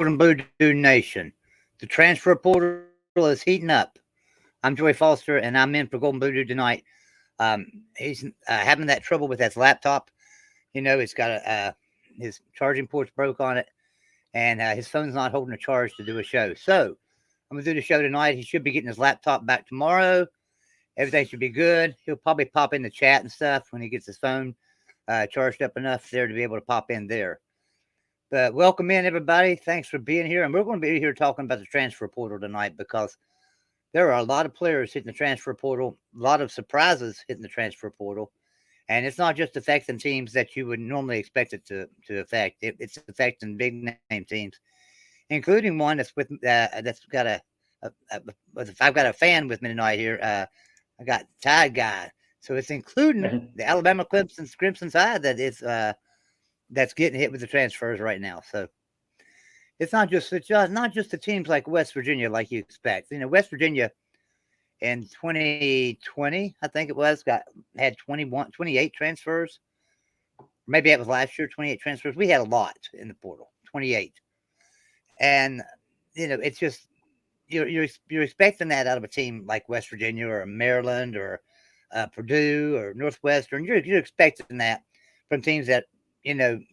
and Blue Dude Nation. The transfer portal is heating up. I'm Joey Foster, and I'm in for Golden Blue Dude tonight. He's having that trouble with his laptop. It's got his charging port's broke on it, and his phone's not holding a charge to do a show. So I'm gonna do the show tonight. He should be getting his laptop back tomorrow. Everything should be good. He'll probably pop in the chat and stuff when he gets his phone charged up enough there to be able to pop in there. But welcome in, everybody. Thanks for being here. And we're going to be here talking about the transfer portal tonight because there are a lot of players hitting the transfer portal, a lot of surprises hitting the transfer portal. And it's not just affecting teams that you would normally expect it to affect. It's affecting big name teams, including one that's got I've got a fan with me tonight here. I got Tide Guy. So it's including the Alabama Clemson side that is that's getting hit with the transfers right now. So it's not just the teams like West Virginia like you expect. West Virginia in 2020, I think it was, had 28 transfers. Maybe it was last year, 28 transfers. We had a lot in the portal, 28. And it's just you're expecting that out of a team like West Virginia or Maryland or Purdue or Northwestern. You're expecting that from teams that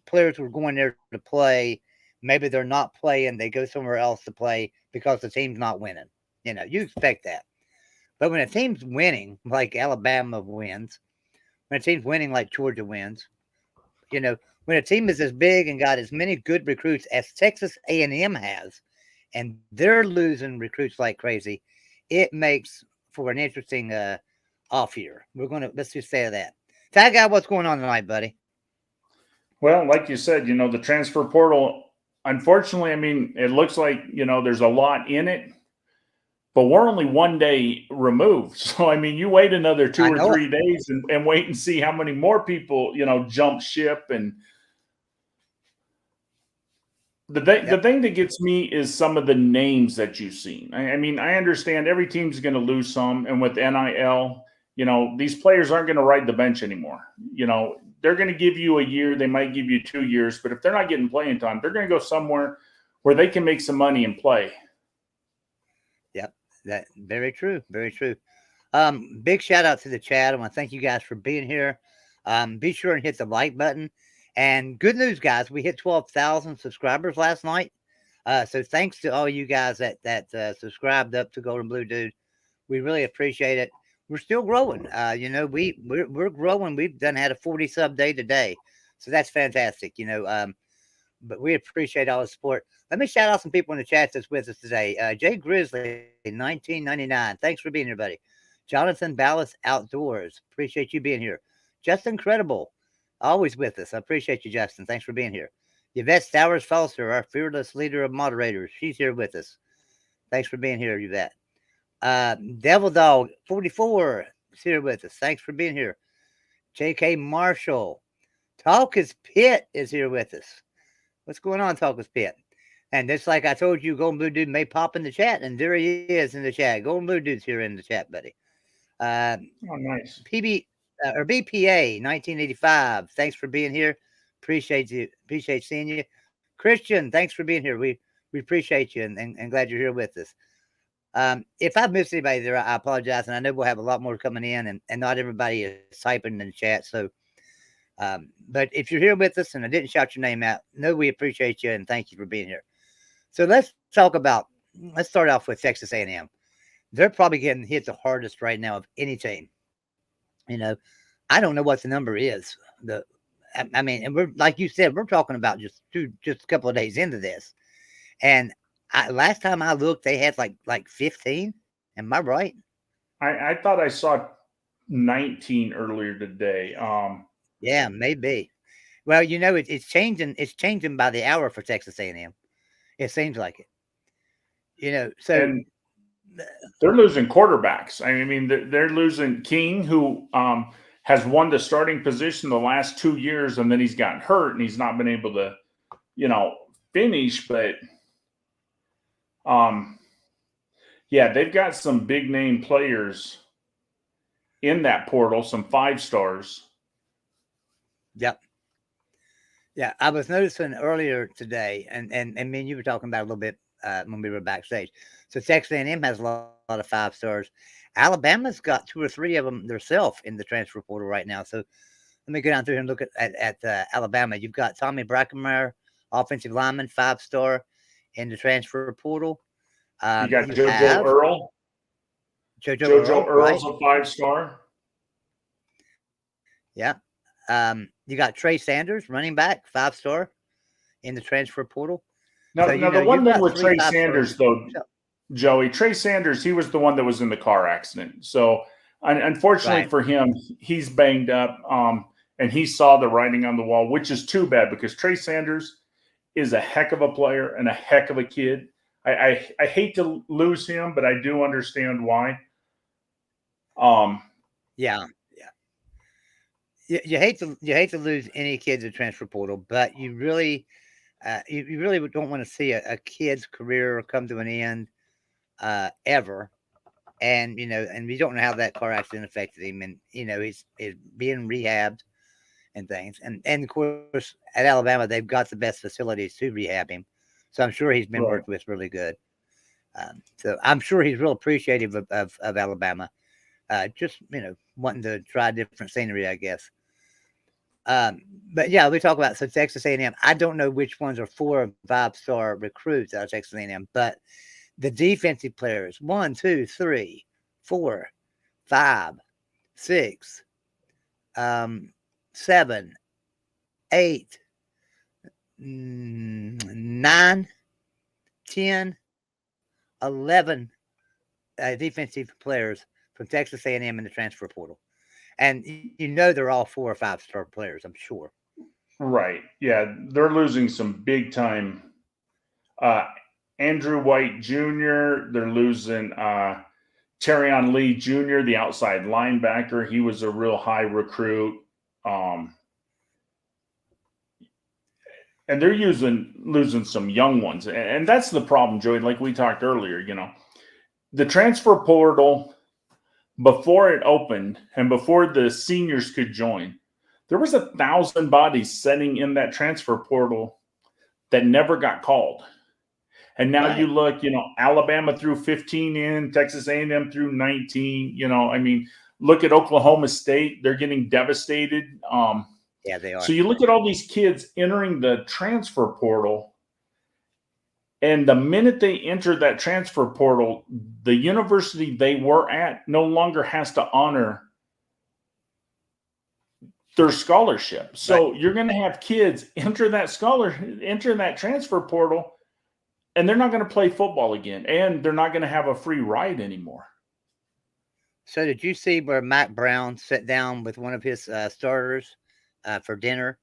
players were going there to play. Maybe they're not playing. They go somewhere else to play because the team's not winning. You expect that. But when a team's winning, like Alabama wins, when a team's winning like Georgia wins, when a team is as big and got as many good recruits as Texas A&M has, and they're losing recruits like crazy, it makes for an interesting off year. Let's just say that. Tag Guy, what's going on tonight, buddy? Well, like you said, the transfer portal, unfortunately, it looks like, there's a lot in it, but we're only one day removed. So, you wait another 2 or 3 days and wait and see how many more people, jump ship. And the thing that gets me is some of the names that you've seen. I understand every team's going to lose some. And with NIL, these players aren't going to ride the bench anymore. They're going to give you a year. They might give you 2 years. But if they're not getting playing time, they're going to go somewhere where they can make some money and play. Yep. That very true. Very true. Big shout out to the chat. I want to thank you guys for being here. Be sure and hit the like button. And good news, guys. We hit 12,000 subscribers last night. So thanks to all you guys that subscribed up to Golden Blue Dude. We really appreciate it. We're still growing. We're growing. We've had a 40 sub day today. So that's fantastic, but we appreciate all the support. Let me shout out some people in the chat that's with us today. Jay Grizzly, 1999. Thanks for being here, buddy. Jonathan Ballas Outdoors. Appreciate you being here. Justin Credible, always with us. I appreciate you, Justin. Thanks for being here. Yvette Stowers Foster, our fearless leader of moderators. She's here with us. Thanks for being here, Yvette. Devil Dog 44 is here with us. Thanks for being here. JK Marshall. Talkus Pitt is here with us. What's going on, Talkus Pitt? And just like I told you, Golden Blue Dude may pop in the chat, and there he is in the chat. Golden Blue Dude's here in the chat, buddy. Nice. BPA 1985. Thanks for being here. Appreciate you. Appreciate seeing you. Christian, thanks for being here. We appreciate you and glad you're here with us. If I've missed anybody there, I apologize. And I know we'll have a lot more coming in, and not everybody is typing in the chat. So, but if you're here with us and I didn't shout your name out, know we appreciate you and thank you for being here. So let's start off with Texas A&M. They're probably getting hit the hardest right now of any team. I don't know what the number is. And we're, like you said, we're talking about just a couple of days into this. And last time I looked, they had like 15. Am I right? I thought I saw 19 earlier today. Yeah, maybe. Well, it's changing. It's changing by the hour for Texas A&M. It seems like it. So and they're losing quarterbacks. They're losing King, who has won the starting position the last 2 years, and then he's gotten hurt and he's not been able to, finish. But yeah, they've got some big name players in that portal, some 5 stars. Yep. Yeah, I was noticing earlier today, and me and you were talking about it a little bit when we were backstage. So Texas A&M has a lot of 5 stars. Alabama's got 2 or 3 of them themselves in the transfer portal right now. So let me go down through here and look at Alabama. You've got Tommy Brackenmeyer, offensive lineman, 5-star in the transfer portal. You got You JoJo have Earl. JoJo JoJo Earl, right? Earl's a 5-star. Yeah. You got Trey Sanders, running back, 5-star in the transfer portal. So, Now the one you've thing got with 3 Trey 5 stars. Sanders, though, Joey, Trey Sanders, he was the one that was in the car accident. So, unfortunately Right. for him, he's banged up, and he saw the writing on the wall, which is too bad because Trey Sanders is a heck of a player and a heck of a kid. I hate to lose him, but I do understand why. Yeah. You hate to lose any kids in transfer portal, but you really you really don't want to see a kid's career come to an end ever. And and we don't know how that car accident affected him, and he's being rehabbed and things. And of course, at Alabama, they've got the best facilities to rehab him, so I'm sure he's been Right. worked with really good. So I'm sure he's real appreciative of Alabama. Just wanting to try different scenery, I guess. But yeah, we talk about so Texas A&M. I don't know which ones are 4 and 5-star recruits out of Texas A&M, but the defensive players 1, 2, 3, 4, 5, 6, 7, 8, 9, 10, 11 defensive players from Texas A&M in the transfer portal, and they're all 4 or 5-star players. I'm sure. Right. Yeah, they're losing some big time. Andrew White Jr., they're losing Terrion Lee Jr., the outside linebacker. He was a real high recruit. And they're losing some young ones. And that's the problem, Joey, like we talked earlier, the transfer portal, before it opened and before the seniors could join, there was 1,000 bodies sitting in that transfer portal that never got called. And now Right. you look, Alabama threw 15 in, Texas A&M threw 19. Look at Oklahoma State; they're getting devastated. Yeah, they So are. you look at all these kids entering the transfer portal, and the minute they enter that transfer portal, the university they were at no longer has to honor their scholarship. So Right. you're going to have kids enter that transfer portal, and they're not going to play football again, and they're not going to have a free ride anymore. So did you see where Mac Brown sat down with one of his starters for dinner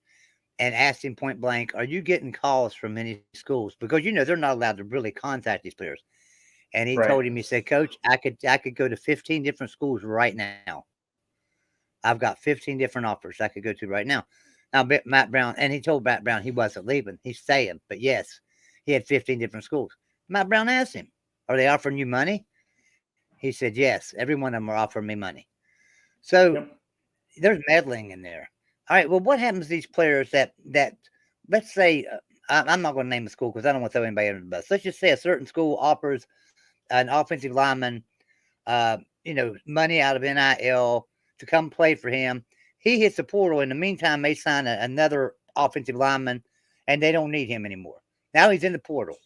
and asked him point blank, "Are you getting calls from any schools?" Because they're not allowed to really contact these players. And he Right. told him, he said, "Coach, I could go to 15 different schools right now. I've got 15 different offers I could go to right now." Now, Matt Brown, and he told Matt Brown he wasn't leaving; he's staying. But yes, he had 15 different schools. Matt Brown asked him, "Are they offering you money?" He said, "Yes, every one of them are offering me money." So Yep. there's meddling in there. All right. Well, what happens to these players that let's say I'm not going to name a school because I don't want to throw anybody under the bus. Let's just say a certain school offers an offensive lineman, money out of NIL to come play for him. He hits the portal. In the meantime, they sign another offensive lineman, and they don't need him anymore. Now he's in the portal.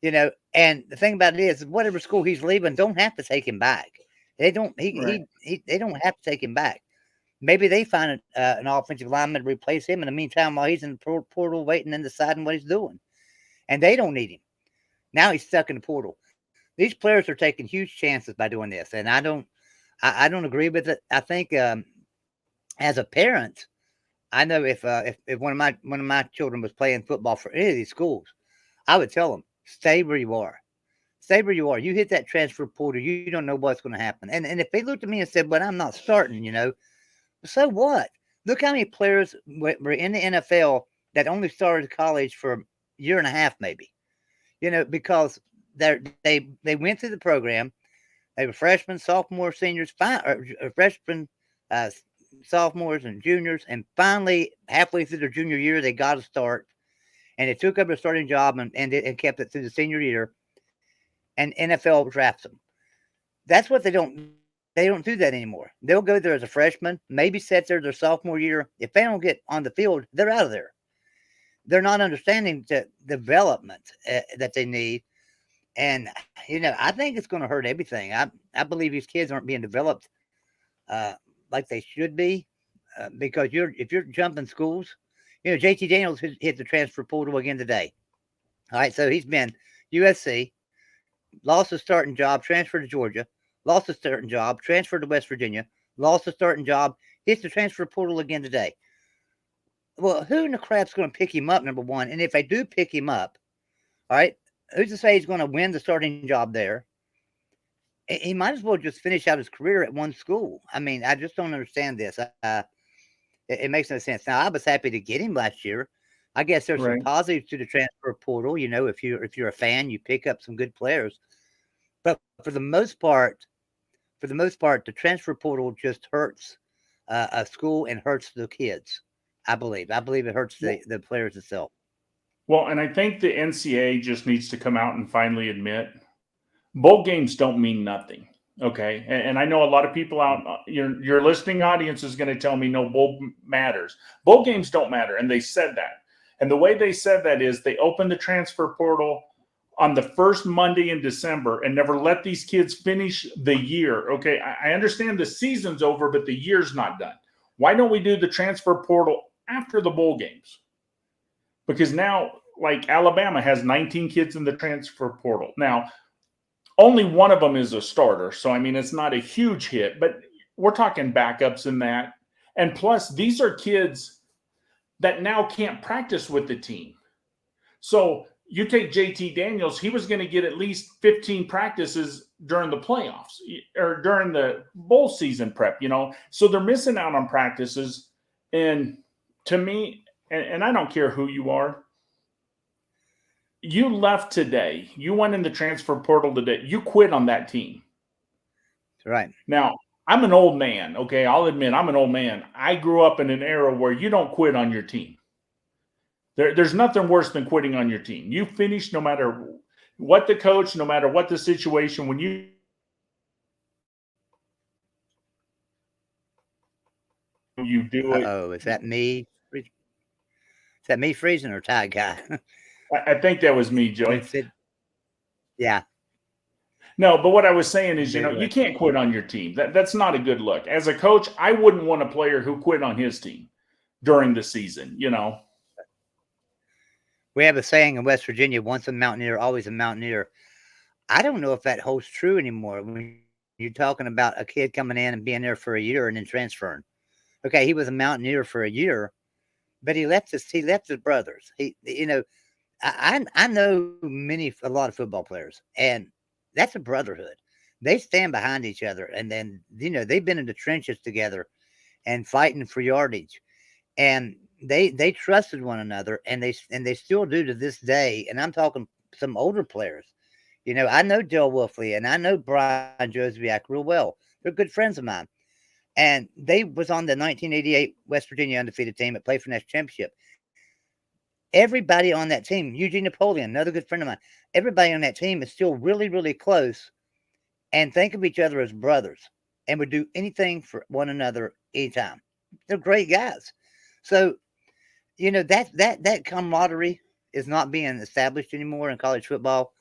And the thing about it is, whatever school he's leaving, don't have to take him back. They don't. Right. They don't have to take him back. Maybe they find an offensive lineman to replace him in the meantime while he's in the portal waiting and deciding what he's doing. And they don't need him. Now he's stuck in the portal. These players are taking huge chances by doing this, and I don't agree with it. I think as a parent, I know if one of my children was playing football for any of these schools, I would tell them, stay where you are. Stay where you are. You hit that transfer portal, you don't know what's going to happen. And if they looked at me and said, "But I'm not starting," so what? Look how many players were in the NFL that only started college for a year and a half, maybe. Because they went through the program. They were freshmen, sophomore, seniors, freshmen, sophomores and juniors, and finally, halfway through their junior year, they got a start, and they took up a starting job and kept it through the senior year, and NFL drafts them. That's what they don't do that anymore. They'll go there as a freshman, maybe sit there their sophomore year. If they don't get on the field, they're out of there. They're not understanding the development that they need. And, I think it's going to hurt everything. I believe these kids aren't being developed like they should be because if you're jumping schools, JT Daniels hit the transfer portal again today. All right, so he's been USC, lost a starting job, transferred to Georgia, lost a starting job, transferred to West Virginia, lost a starting job, hits the transfer portal again today. Well, who in the crap's going to pick him up, number one? And if they do pick him up, all right, who's to say he's going to win the starting job there? He might as well just finish out his career at one school. I mean, I just don't understand this. It makes no sense. Now, I was happy to get him last year. I guess there's some positives to the transfer portal. If you're a fan, you pick up some good players. But for the most part, the transfer portal just hurts a school and hurts the kids. I believe it hurts the players itself. Well, and I think the NCAA just needs to come out and finally admit bowl games don't mean nothing. Okay. And I know a lot of people out, your listening audience is going to tell me no, bowl matters. Bowl games don't matter. And they said that. And the way they said that is they opened the transfer portal on the first Monday in December and never let these kids finish the year. Okay. I understand the season's over, but the year's not done. Why don't we do the transfer portal after the bowl games? Because now, like Alabama has 19 kids in the transfer portal. Now, only one of them is a starter. So, I mean, it's not a huge hit, but we're talking backups in that. And plus, these are kids that now can't practice with the team. So you take JT Daniels, he was going to get at least 15 practices during the playoffs or during the bowl season prep, So they're missing out on practices. And to me, and I don't care who you are, you left today. You went in the transfer portal today. You quit on that team. Right. Now, I'm an old man, okay? I'll admit I'm an old man. I grew up in an era where you don't quit on your team. There's nothing worse than quitting on your team. You finish no matter what the coach, no matter what the situation. When you do it. Oh, is that me? Is that me freezing or Ty Guy? I think that was me, Joey. Yeah. No, but what I was saying is, you can't quit on your team. That's not a good look. As a coach, I wouldn't want a player who quit on his team during the season, We have a saying in West Virginia, once a Mountaineer, always a Mountaineer. I don't know if that holds true anymore when you're talking about a kid coming in and being there for a year and then transferring. Okay, he was a Mountaineer for a year, but he left his brothers. I know a lot of football players, and that's a brotherhood. They stand behind each other, and then they've been in the trenches together and fighting for yardage, and they trusted one another, and they still do to this day. And I'm talking some older players. I know Joe Wolfley, and I know Brian Josviak real well. They're good friends of mine, and they was on the 1988 West Virginia undefeated team that played for the next championship. Everybody on that team, Eugene Napoleon, another good friend of mine, everybody on that team is still really, really close and think of each other as brothers and would do anything for one another anytime. They're great guys. So, that camaraderie is not being established anymore in college football.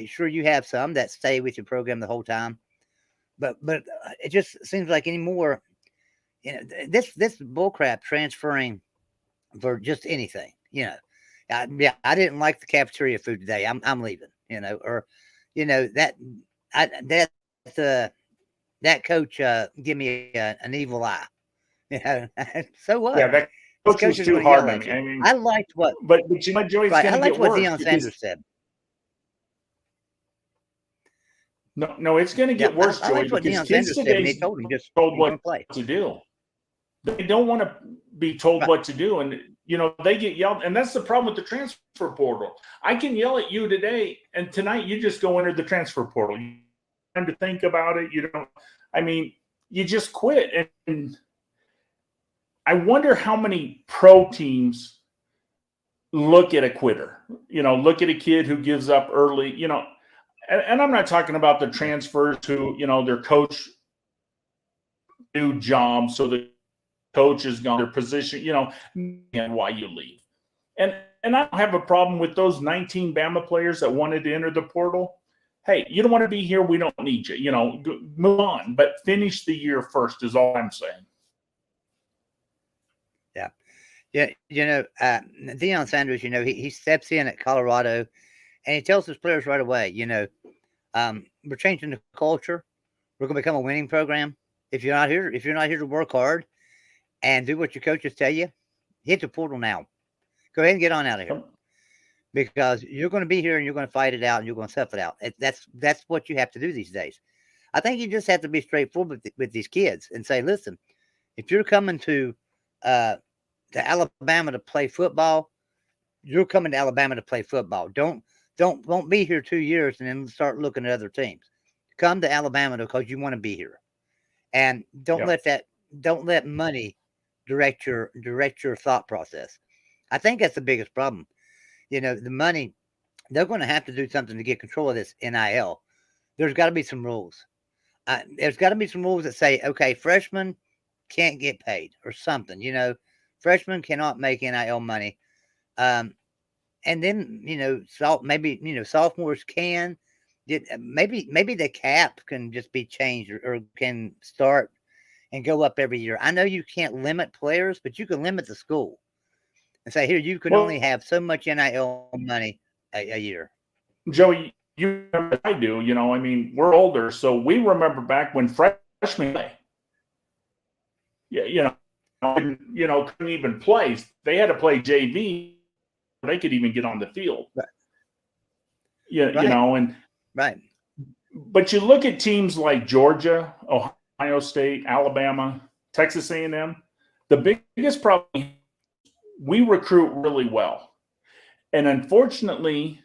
Sure, you have some that stay with your program the whole time, but it just seems like anymore, this bullcrap transferring for just anything. I didn't like the cafeteria food today. I'm leaving. That coach give me an evil eye. So what? Yeah, that coach was too hard on me. I mean, I liked what, but Joey's right, I liked what worse Deion Sanders said. No, it's going to get worse, Joey. What Deion Sanders said when he told him just told what to do. They don't want to be told what to do, and they get yelled. And that's the problem with the transfer portal. I can yell at you today, and tonight you just go enter the transfer portal. You don't have time to think about it. You don't. I mean, you just quit, and I wonder how many pro teams look at a quitter, look at a kid who gives up early, and I'm not talking about the transfers who, their coach new job, so the coach is gone, their position, and why you leave. And I don't have a problem with those 19 Bama players that wanted to enter the portal. Hey, you don't want to be here, we don't need you. Move on, but finish the year first is all I'm saying. Yeah. Deion Sanders, he steps in at Colorado and he tells his players right away, we're changing the culture. We're going to become a winning program. If you're not here to work hard and do what your coaches tell you, hit the portal now. Go ahead and get on out of here, because you're going to be here and you're going to fight it out and you're going to tough it out. That's what you have to do these days. I think you just have to be straightforward with these kids and say, listen, if you're coming to Alabama to play football, you're coming to Alabama to play football. Don't be here 2 years and then start looking at other teams. Come to Alabama because you want to be here, and don't let money direct your thought process. I think that's the biggest problem. The money, they're going to have to do something to get control of this NIL. There's got to be some rules. There's got to be some rules that say, okay, freshmen can't get paid or something. Freshmen cannot make NIL money. And then, maybe, sophomores can. Maybe the cap can just be changed or can start and go up every year. I know you can't limit players, but you can limit the school and say, here, you can only have so much NIL money a year. Joey, you remember I do, we're older, so we remember back when freshmen play. Couldn't even play. They had to play JV. They could even get on the field. Right. Right. But you look at teams like Georgia, Ohio State, Alabama, Texas A&M. The biggest problem, we recruit really well. And unfortunately,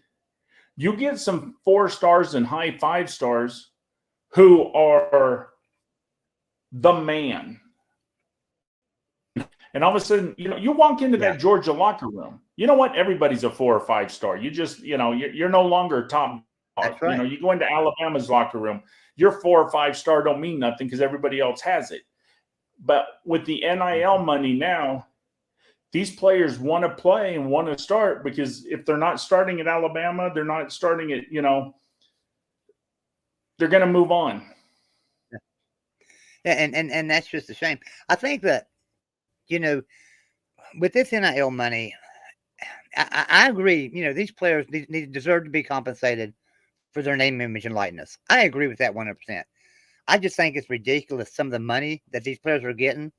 you get some 4 stars and high 5 stars who are the man. And all of a sudden, you walk into that Georgia locker room. You know what? Everybody's a 4 or 5 star. You just, you're no longer top. That's right. You go into Alabama's locker room, your 4 or 5 star don't mean nothing because everybody else has it. But with the NIL money now, these players want to play and want to start, because if they're not starting at Alabama, they're not starting at, they're going to move on. Yeah, and that's just a shame. I think that, with this NIL money, I agree. These players deserve to be compensated for their name, image, and likeness. I agree with that 100%. I just think it's ridiculous, some of the money that these players are getting,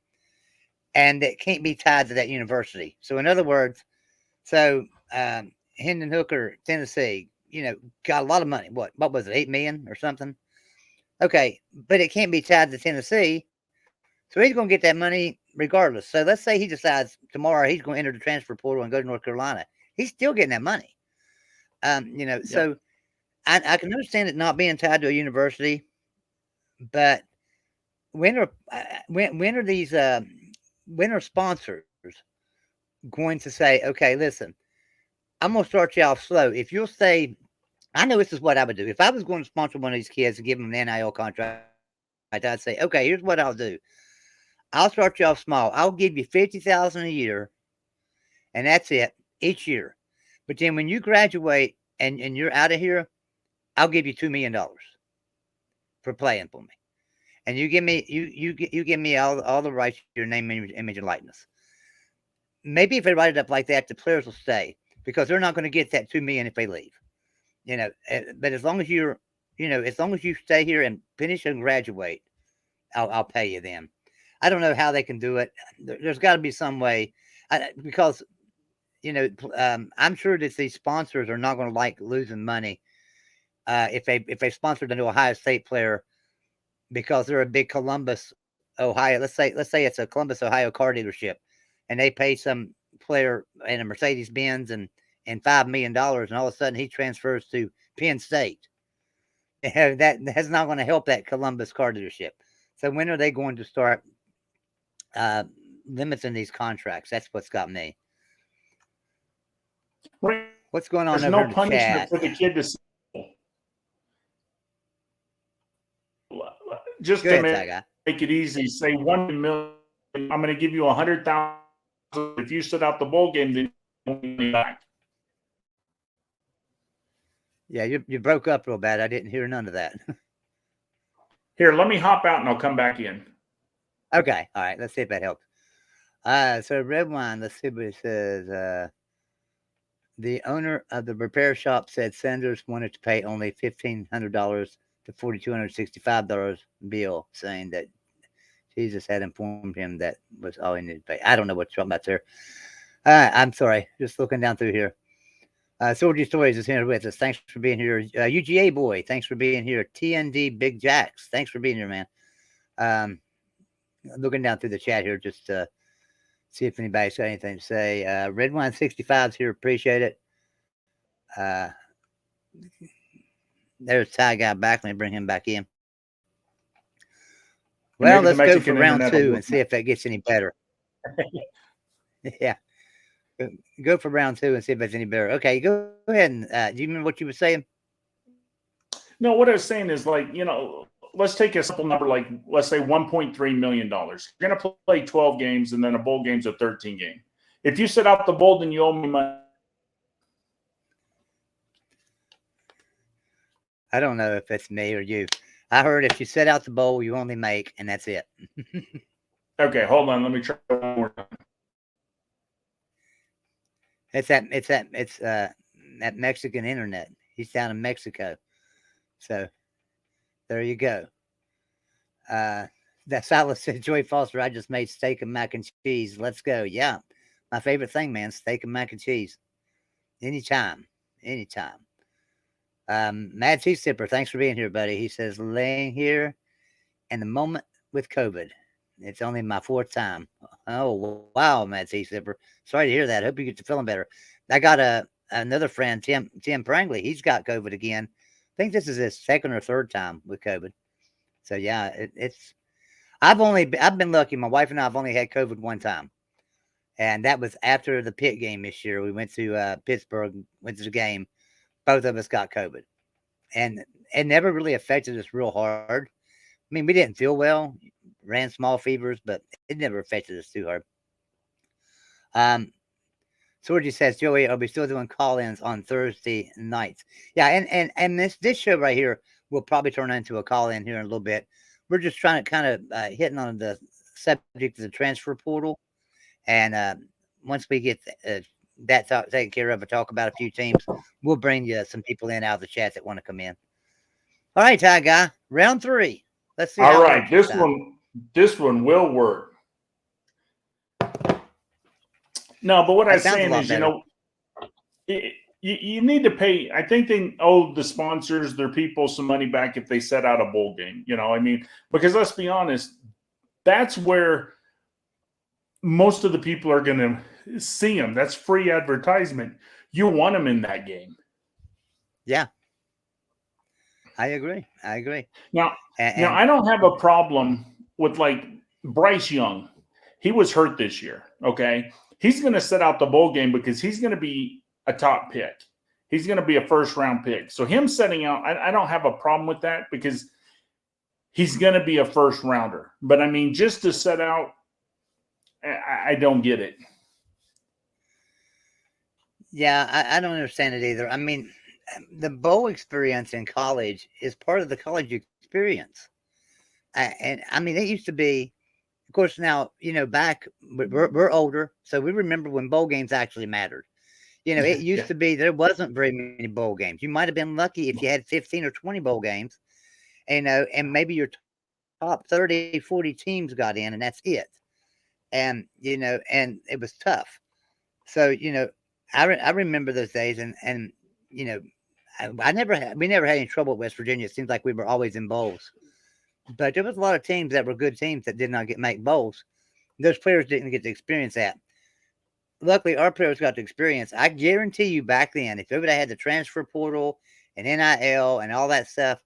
and it can't be tied to that university. So, in other words, Hendon Hooker, Tennessee, got a lot of money. What was it, $8 million or something? Okay, but it can't be tied to Tennessee. So he's going to get that money regardless. So let's say he decides tomorrow he's going to enter the transfer portal and go to North Carolina. He's still getting that money. So I can understand it not being tied to a university, but when are these when are sponsors going to say, okay, listen, I'm going to start you off slow. If you'll say, I know this is what I would do. If I was going to sponsor one of these kids and give them an NIL contract, I'd say, okay, here's what I'll do. I'll start you off small. I'll give you $50,000 a year, and that's it each year. But then when you graduate and you're out of here, I'll give you $2 million for playing for me, and you give me all the rights to your name, image, and likeness. Maybe if they write it up like that, the players will stay, because they're not going to get that $2 million if they leave. But as long as as long as you stay here and finish and graduate, I'll pay you then. I don't know how they can do it. There's got to be some way, because I'm sure that these sponsors are not going to like losing money if they sponsored an Ohio State player because they're a big Columbus, Ohio. Let's say it's a Columbus, Ohio car dealership, and they pay some player in a Mercedes Benz and $5 million, and all of a sudden he transfers to Penn State. That's not going to help that Columbus car dealership. So when are they going to start limits in these contracts. That's what's got me. Right. What's going on There's over no in the punishment chat? for the kid to just Go to ahead, make it easy. Say $1 million. I'm going to give you $100,000 if you sit out the bowl game. Then you back. Yeah, you broke up real bad. I didn't hear none of that. Here, let me hop out and I'll come back in. Okay, all right. Let's see if that helps. So Red Wine. Let's see what it says. The owner of the repair shop said Sanders wanted to pay only $1,500 to $4,265 bill, saying that Jesus had informed him that was all he needed to pay. I don't know what you're talking about there. I'm sorry. Just looking down through here. Soldier Stories is here with us. Thanks for being here. UGA Boy, thanks for being here. TND Big Jacks, thanks for being here, man. Looking down through the chat here just to see if anybody's got anything to say. Red Wine 65's here. Appreciate it. There's Ty Guy back. Let me bring him back in. Well, let's go for round 2 and see if that gets any better. Yeah. Go for round 2 and see if it's any better. Okay, go ahead. And do you remember what you were saying? No, what I was saying is, like, let's take a simple number, like, let's say $1.3 million. You're going to play 12 games, and then a bowl game's a 13 game. If you sit out the bowl, then you owe me money. I don't know if it's me or you. I heard if you set out the bowl, you only make, and that's it. Okay, hold on. Let me try one more time. It's that Mexican internet. He's down in Mexico. So there you go. That Silas said, Joey Foster, I just made steak and mac and cheese. Let's go. Yeah. My favorite thing, man, steak and mac and cheese. Anytime. Mad Sea Sipper, thanks for being here, buddy. He says, laying here in the moment with COVID. It's only my 4th time. Oh, wow, Mad Sea Sipper. Sorry to hear that. Hope you get to feeling better. I got another friend, Tim Prangley. He's got COVID again. I think this is his 2nd or 3rd time with COVID. So yeah, I've been lucky. My wife and I have only had COVID one time, and that was after the Pitt game this year. We went to Pittsburgh, went to the game. Both of us got COVID, and it never really affected us real hard. I mean, we didn't feel well, ran small fevers, but it never affected us too hard. Sorgy says, Joey, are we still doing call-ins on Thursday nights? Yeah, and this show right here will probably turn into a call-in here in a little bit. We're just trying to kind of hitting on the subject of the transfer portal. And once we get that taken care of and talk about a few teams, we'll bring you some people in out of the chat that want to come in. All right, Ty Guy, round 3. Let's see. All right, this one will work. No, but what I'm saying is, you need to pay. I think they owe the sponsors, their people, some money back if they set out a bowl game. I mean, because let's be honest, that's where most of the people are going to see them. That's free advertisement. You want them in that game. Yeah. I agree. Now, I don't have a problem with, like, Bryce Young. He was hurt this year, okay? He's going to set out the bowl game because he's going to be a top pick. He's going to be a first-round pick. So him setting out, I don't have a problem with that because he's going to be a first-rounder. But, I mean, just to set out, I don't get it. Yeah, I don't understand it either. I mean, the bowl experience in college is part of the college experience. And I mean, it used to be, of course, now, back, we're older, so we remember when bowl games actually mattered. It used to be there wasn't very many bowl games. You might have been lucky if you had 15 or 20 bowl games, and maybe your top 30, 40 teams got in, and that's it. And, and it was tough. So, I remember those days, and we never had any trouble at West Virginia. It seems like we were always in bowls. But there was a lot of teams that were good teams that did not make bowls. Those players didn't get to experience that. Luckily, our players got to experience. I guarantee you back then, if everybody had the transfer portal and NIL and all that stuff,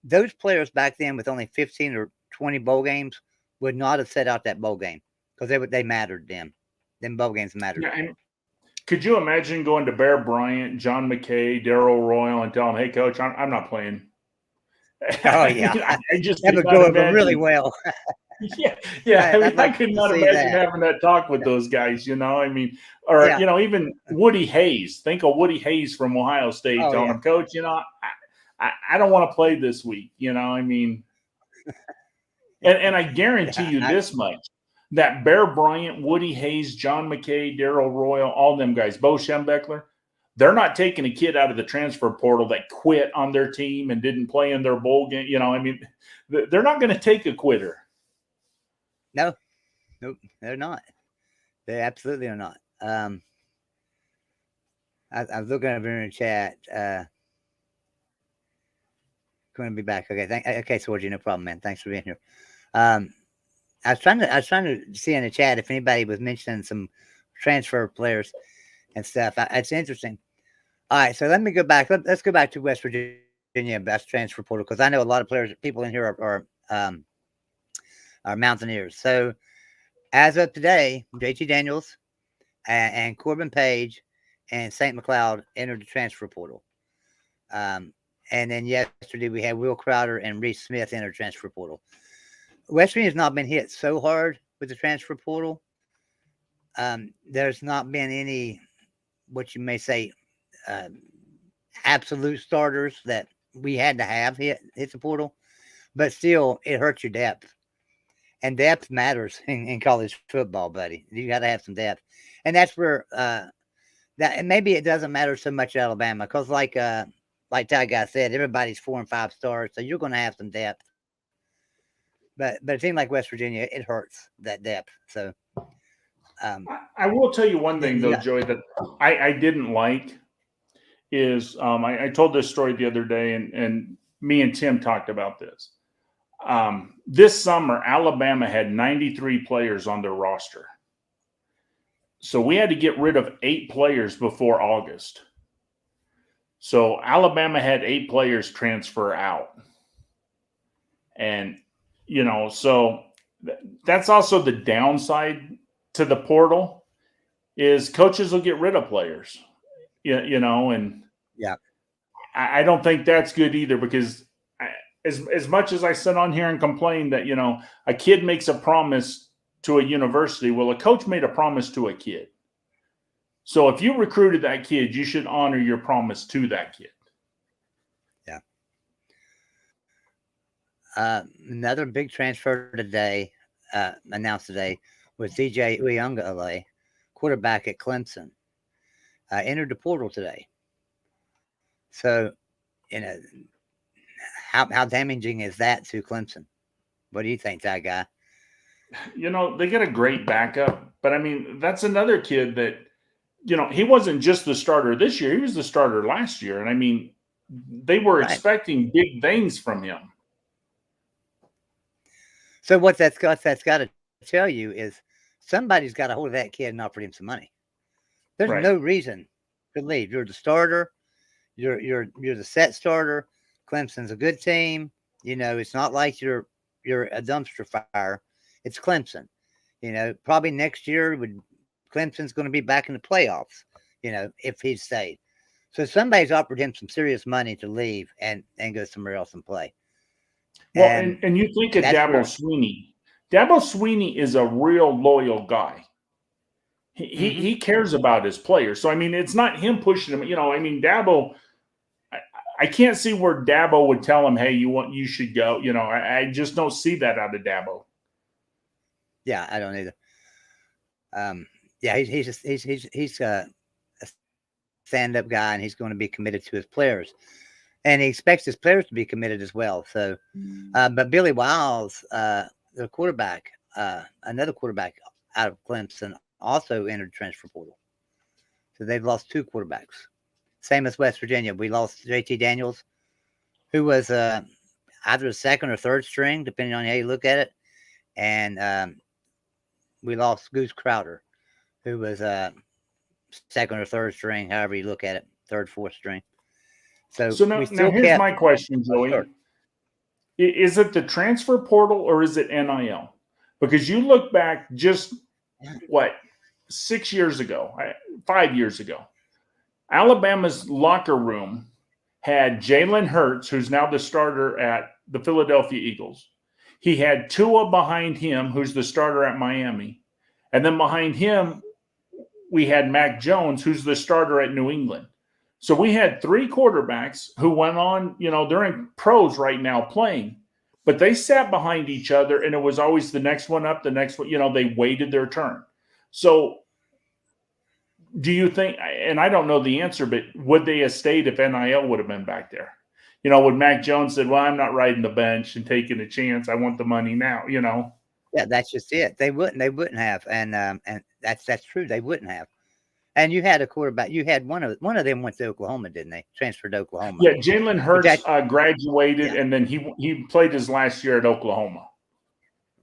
those players back then with only 15 or 20 bowl games would not have set out that bowl game because they mattered then. Them bowl games mattered. Yeah, and could you imagine going to Bear Bryant, John McKay, Darrell Royal, and telling, "Hey, coach, I'm not playing." Oh yeah, I just that could would not go over imagine. really well. Yeah. I mean, I'd I like could to not see imagine that. having that talk with those guys. I mean, or Yeah. even Woody Hayes. Think of Woody Hayes from Ohio State Oh telling yeah. him, "Coach, I don't want to play this week." I mean, and I guarantee you this much: that Bear Bryant, Woody Hayes, John McKay, Darrell Royal, all them guys, Bo Schembechler, they're not taking a kid out of the transfer portal that quit on their team and didn't play in their bowl game. I mean, they're not going to take a quitter. No, nope, they're not. They absolutely are not. I was looking over in the chat. Going to be back. Okay, okay, Sorgy, no problem, man. Thanks for being here. I was trying to see in the chat if anybody was mentioning some transfer players and stuff. It's interesting. All right, so let me go back. Let's go back to West Virginia best transfer portal, because I know a lot of people in here are Mountaineers. So as of today, JT Daniels and Corbin Page and St. McLeod entered the transfer portal. And then yesterday we had Will Crowder and Reese Smith enter transfer portal. West Virginia has not been hit so hard with the transfer portal. There's not been any, what you may say, absolute starters that we had to have hit the portal, but still it hurts your depth, and depth matters in college football, buddy. You got to have some depth, and that's where that maybe it doesn't matter so much at Alabama, because like Ty Guy said, everybody's 4 and 5 stars, so you're going to have some depth. But a team like West Virginia, it hurts that depth. So I will tell you one thing, though, Joey, that I didn't like is I told this story the other day, and me and Tim talked about this. This summer, Alabama had 93 players on their roster. So we had to get rid of 8 players before August. So Alabama had 8 players transfer out. And, so that's also the downside to the portal is coaches will get rid of players, and yeah, I don't think that's good either, because as much as I sit on here and complain that, a kid makes a promise to a university, well, a coach made a promise to a kid. So if you recruited that kid, you should honor your promise to that kid. Yeah. Another big transfer today, announced today, was DJ Uyunglele, quarterback at Clemson, entered the portal today. So, how damaging is that to Clemson? What do you think, that guy? They get a great backup, but I mean, that's another kid that, he wasn't just the starter this year. He was the starter last year. And I mean, they were expecting big things from him. So what that's got to tell you is somebody's got a hold of that kid and offered him some money. There's no reason to leave. You're the starter. You're the set starter. Clemson's a good team. It's not like you're a dumpster fire. It's Clemson. Probably next year Clemson's going to be back in the playoffs, if he stayed. So somebody's offered him some serious money to leave and go somewhere else and play. Well, and you think of Dabo Swinney. Dabo Swinney is a real loyal guy. He cares about his players. So, I mean, it's not him pushing him. I mean, Dabo, I can't see where Dabo would tell him, hey, you should go. I just don't see that out of Dabo. Yeah, I don't either. Yeah, he's a stand-up guy, and he's going to be committed to his players. And he expects his players to be committed as well. So, but Billy Wiles, the quarterback, another quarterback out of Clemson, also entered transfer portal. So they've lost 2 quarterbacks. Same as West Virginia. We lost JT Daniels, who was either a second or third string, depending on how you look at it. And we lost Goose Crowder, who was second or third string, however you look at it, third, fourth string. So now here's my question, Joey. Sure. Is it the transfer portal or is it NIL? Because you look back just what, 5 years ago, Alabama's locker room had Jalen Hurts, who's now the starter at the Philadelphia Eagles. He had Tua behind him, who's the starter at Miami. And then behind him, we had Mac Jones, who's the starter at New England. So we had 3 quarterbacks who went on, they're in pros right now playing, but they sat behind each other, and it was always the next one up, the next one, they waited their turn. So do you think, and I don't know the answer, but would they have stayed if NIL would have been back there? Would Mac Jones said, well, I'm not riding the bench and taking a chance. I want the money now, Yeah, that's just it. They wouldn't have. And that's true. They wouldn't have. And you had a quarterback. You had one of them went to Oklahoma, didn't they? Transferred to Oklahoma. Yeah, Jalen Hurts graduated, and then he played his last year at Oklahoma.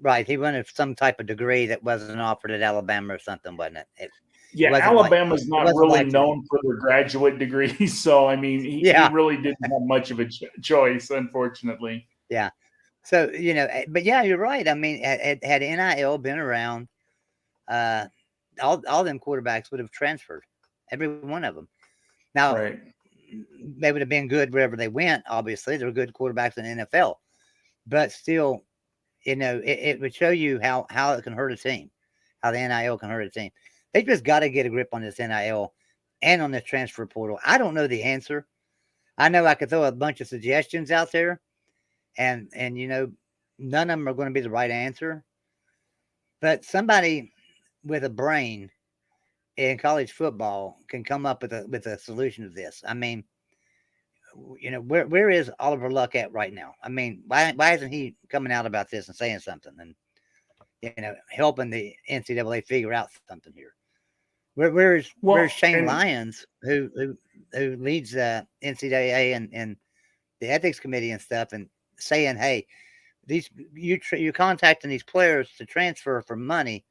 Right. He wanted some type of degree that wasn't offered at Alabama or something, wasn't it? Alabama's not really known for their graduate degrees. So, I mean, he really didn't have much of a choice, unfortunately. Yeah. So, but yeah, you're right. I mean, had NIL been around, all them quarterbacks would have transferred, every one of them. Now, right. They would have been good wherever they went. Obviously, they're good quarterbacks in the NFL, but still, it would show you how it can hurt a team, how the NIL can hurt a team. They just got to get a grip on this NIL and on this transfer portal. I don't know the answer. I know I could throw a bunch of suggestions out there, and none of them are going to be the right answer. But somebody with a brain in college football can come up with a solution to this. I mean, where is Oliver Luck at right now? I mean, why isn't he coming out about this and saying something and helping the NCAA figure out something here? Where's Shane Lyons, who leads NCAA and the ethics committee and stuff, and saying, hey, you're contacting these players to transfer for money,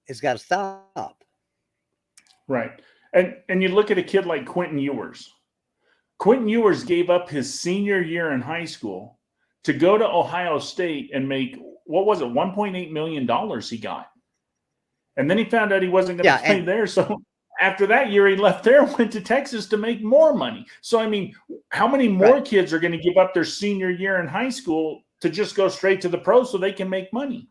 it's got to stop. Right. And you look at a kid like Quentin Ewers. Quentin Ewers gave up his senior year in high school to go to Ohio State and make, what was it, $1.8 million he got. And then he found out he wasn't going to play there. So after that year, he left there, went to Texas to make more money. So, I mean, how many more kids are going to give up their senior year in high school to just go straight to the pros so they can make money?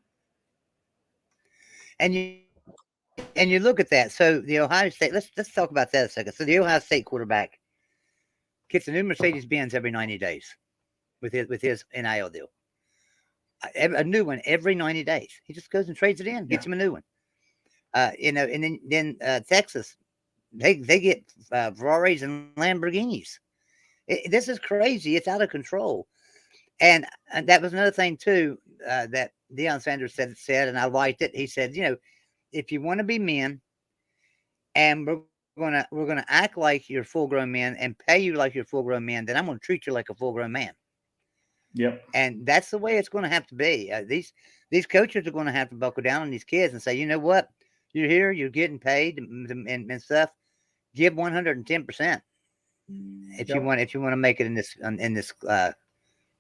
And you look at that. So the Ohio State, let's talk about that a second. So the Ohio State quarterback gets a new Mercedes-Benz every 90 days with his NIL deal. A new one every 90 days. He just goes and trades it in, gets him a new one. And then Texas, they get Ferraris and Lamborghinis. This is crazy. It's out of control. And that was another thing too that Deion Sanders said, and I liked it. He said, if you want to be men, and we're gonna act like you're full-grown men and pay you like you're full-grown men, then I'm gonna treat you like a full-grown man. Yep. And that's the way it's going to have to be. These coaches are going to have to buckle down on these kids and say, you know what, you're here, you're getting paid and stuff. Give 110% if you want to make it in this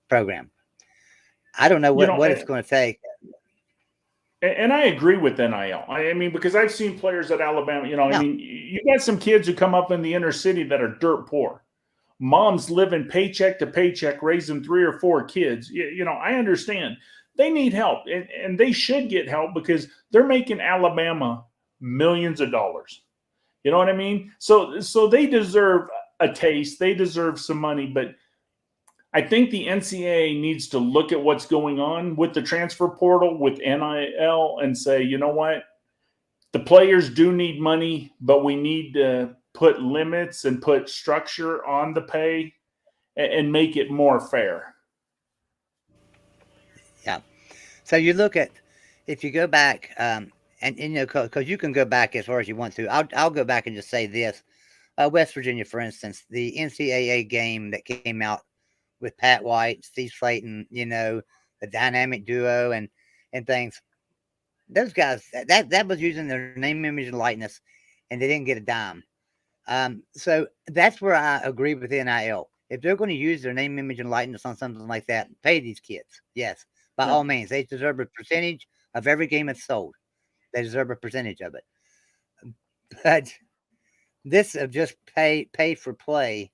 program. I don't know what it's going to take. And I agree with NIL. I mean, because I've seen players at Alabama, I mean, you got some kids who come up in the inner city that are dirt poor. Moms living paycheck to paycheck, raising 3 or 4 kids. I understand. They need help, and they should get help because they're making Alabama millions of dollars. You know what I mean? So they deserve a taste. They deserve some money, but I think the NCAA needs to look at what's going on with the transfer portal, with NIL, and say, you know what? The players do need money, but we need to put limits and put structure on the pay and make it more fair. Yeah. So you look at, if you go back, and because you can go back as far as you want to. I'll go back and just say this. West Virginia, for instance, the NCAA game that came out with Pat White, Steve Slayton, the dynamic duo and things. Those guys, that was using their name, image, and likeness, and they didn't get a dime. So that's where I agree with NIL. If they're going to use their name, image, and likeness on something like that, pay these kids. Yes, by all means, they deserve a percentage of every game that's sold. They deserve a percentage of it. But this of just pay for play,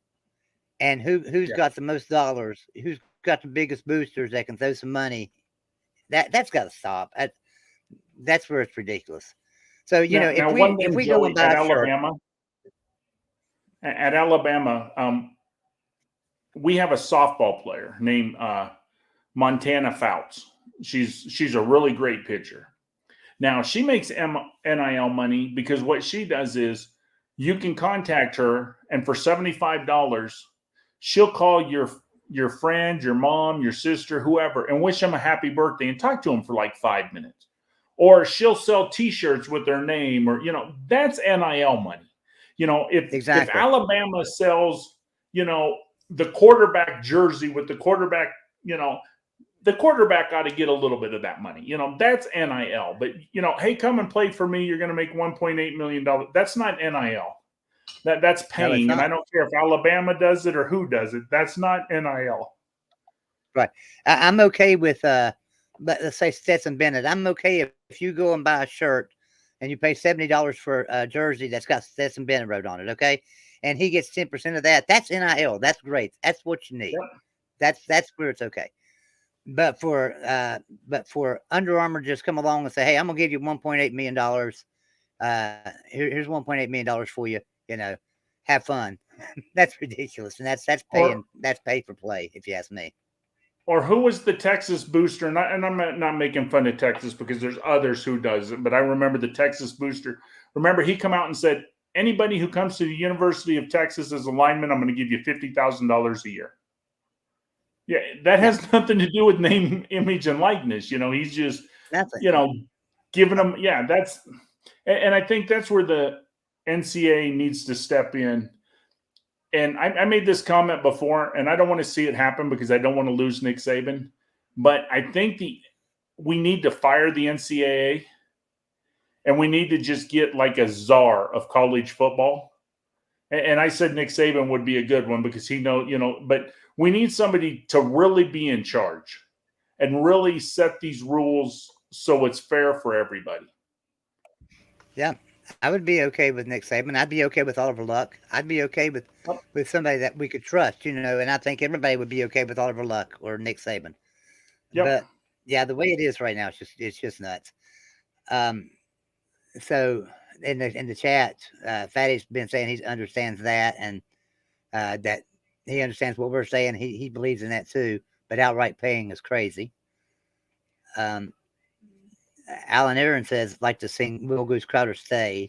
and who's got the most dollars, who's got the biggest boosters that can throw some money. That's got to stop. That's where it's ridiculous. So now one thing, if we go Joey, and buy a shirt, at Alabama, we have a softball player named Montana Fouts. She's a really great pitcher. Now she makes NIL money because what she does is you can contact her, and for $75, she'll call your friend, your mom, your sister, whoever, and wish them a happy birthday and talk to them for like 5 minutes. Or she'll sell T-shirts with their name, or that's NIL money. If Alabama sells, the quarterback jersey with the quarterback, the quarterback ought to get a little bit of that money. That's NIL. But, hey, come and play for me. You're going to make $1.8 million. That's not NIL. That's paying. And I don't care if Alabama does it or who does it. That's not NIL. Right. I'm okay with, let's say Stetson Bennett. I'm okay if you go and buy a shirt and you pay $70 for a jersey that's got Stetson Bennett wrote on it, okay? And he gets 10% of that. That's NIL. That's great. That's what you need. Yep. That's where it's okay. But for Under Armour just come along and say, hey, I'm gonna give you $1.8 million. Here's $1.8 million for you. Have fun. That's ridiculous, and that's pay for play, if you ask me. Or who was the Texas booster? And I'm not making fun of Texas because there's others who does it, but I remember the Texas booster. Remember, he come out and said, anybody who comes to the University of Texas as a lineman, I'm going to give you $50,000 a year. Yeah, that has nothing to do with name, image, and likeness. He's just, giving them. Yeah, and I think that's where the NCAA needs to step in. And I made this comment before, and I don't want to see it happen because I don't want to lose Nick Saban. But I think we need to fire the NCAA, and we need to just get like a czar of college football. And I said Nick Saban would be a good one because he knows, but we need somebody to really be in charge and really set these rules so it's fair for everybody. Yeah, I would be okay with Nick Saban. I'd be okay with Oliver Luck. I'd be okay with somebody that we could trust, and I think everybody would be okay with Oliver Luck or Nick Saban. Yep. But yeah, the way it is right now, it's just nuts. So in the chat, Fatty's been saying he understands that, and that he understands what we're saying. He believes in that too, but outright paying is crazy. Alan Aaron says, like to sing Will Goose Crowder stay,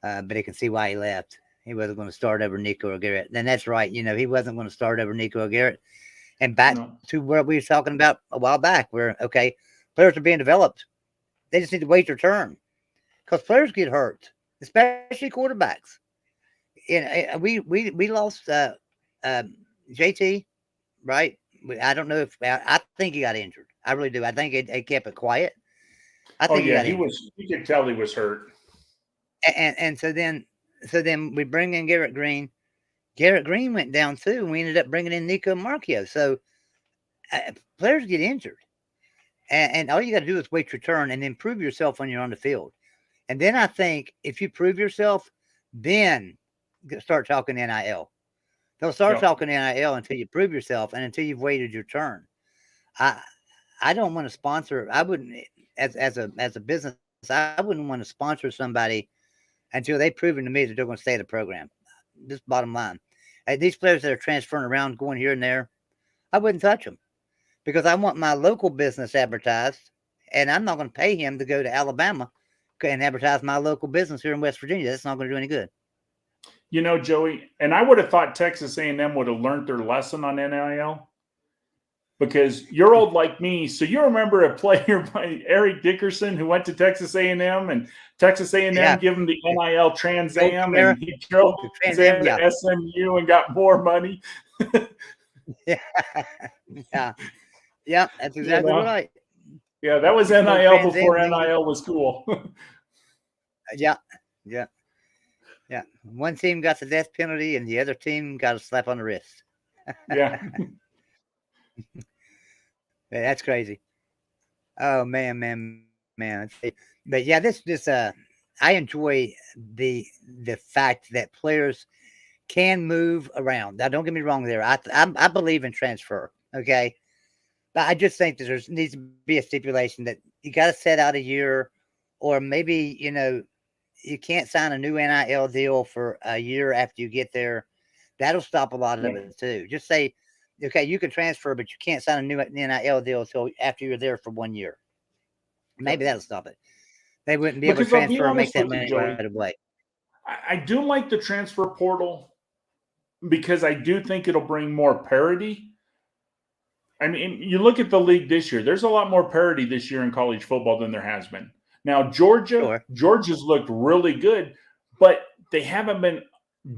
but he can see why he left. He wasn't going to start over Nico or Garrett. And that's right. He wasn't going to start over Nico or Garrett. And back to what we were talking about a while back, where, okay, players are being developed. They just need to wait their turn. Because players get hurt, especially quarterbacks. We lost JT, right? I don't know if I think he got injured. I really do. I think they kept it quiet. I think he was. You could tell he was hurt. And so then we bring in Garrett Green. Garrett Green went down too, and we ended up bringing in Nico Marchio. So players get injured, and all you got to do is wait your turn and then prove yourself when you're on the field. And then I think if you prove yourself, then start talking NIL. They'll start talking NIL until you prove yourself and until you've waited your turn. I don't want to sponsor. I wouldn't, as a business, I wouldn't want to sponsor somebody until they've proven to me that they're going to stay in the program. Just bottom line. These players that are transferring around, going here and there, I wouldn't touch them because I want my local business advertised, and I'm not going to pay him to go to Alabama and advertise my local business here in West Virginia. That's not going to do any good. Joey, and I would have thought Texas A&M would have learned their lesson on NIL because you're old like me. So you remember a player by Eric Dickerson who went to Texas A&M, and Texas A&M gave him the NIL Trans Am, and he drove Trans Am to SMU and got more money. Yeah, that's exactly right. Yeah, that was NIL before NIL was cool. Yeah. One team got the death penalty, and the other team got a slap on the wrist. Yeah. That's crazy. Oh man. man. But yeah, this I enjoy the fact that players can move around. Now, don't get me wrong there. I believe in transfer. Okay, but I just think that there needs to be a stipulation that you got to set out a year, or maybe you can't sign a new NIL deal for a year after you get there. That'll stop a lot of it too. Just say, okay, you can transfer, but you can't sign a new NIL deal until after you're there for 1 year. Maybe that'll stop it. They wouldn't be able to Because I'll be transfer and make honest that with you, money Joey, right away. I do like the transfer portal because I do think it'll bring more parity. I mean, you look at the league this year, there's a lot more parity this year in college football than there has been. Now, Georgia's looked really good, but they haven't been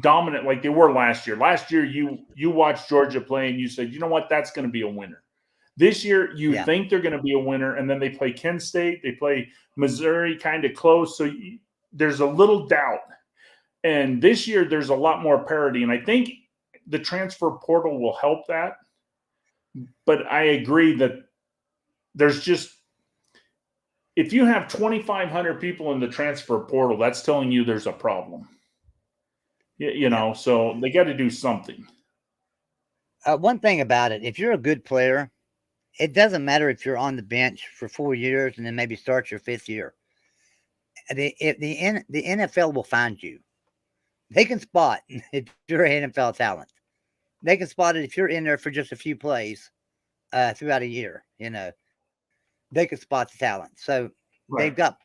dominant like they were last year. Last year, you watched Georgia play and you said, you know what, that's going to be a winner. This year, you think they're going to be a winner, and then they play Kent State, they play Missouri kind of close, so there's a little doubt. And this year, there's a lot more parity, and I think the transfer portal will help that. But I agree that there's just – if you have 2,500 people in the transfer portal, that's telling you there's a problem. So they got to do something. One thing about it, if you're a good player, it doesn't matter if you're on the bench for 4 years and then maybe start your 5th year. The NFL will find you. They can spot if you're an NFL talent. They can spot it if you're in there for just a few plays throughout a year. They can spot the talent. So they've got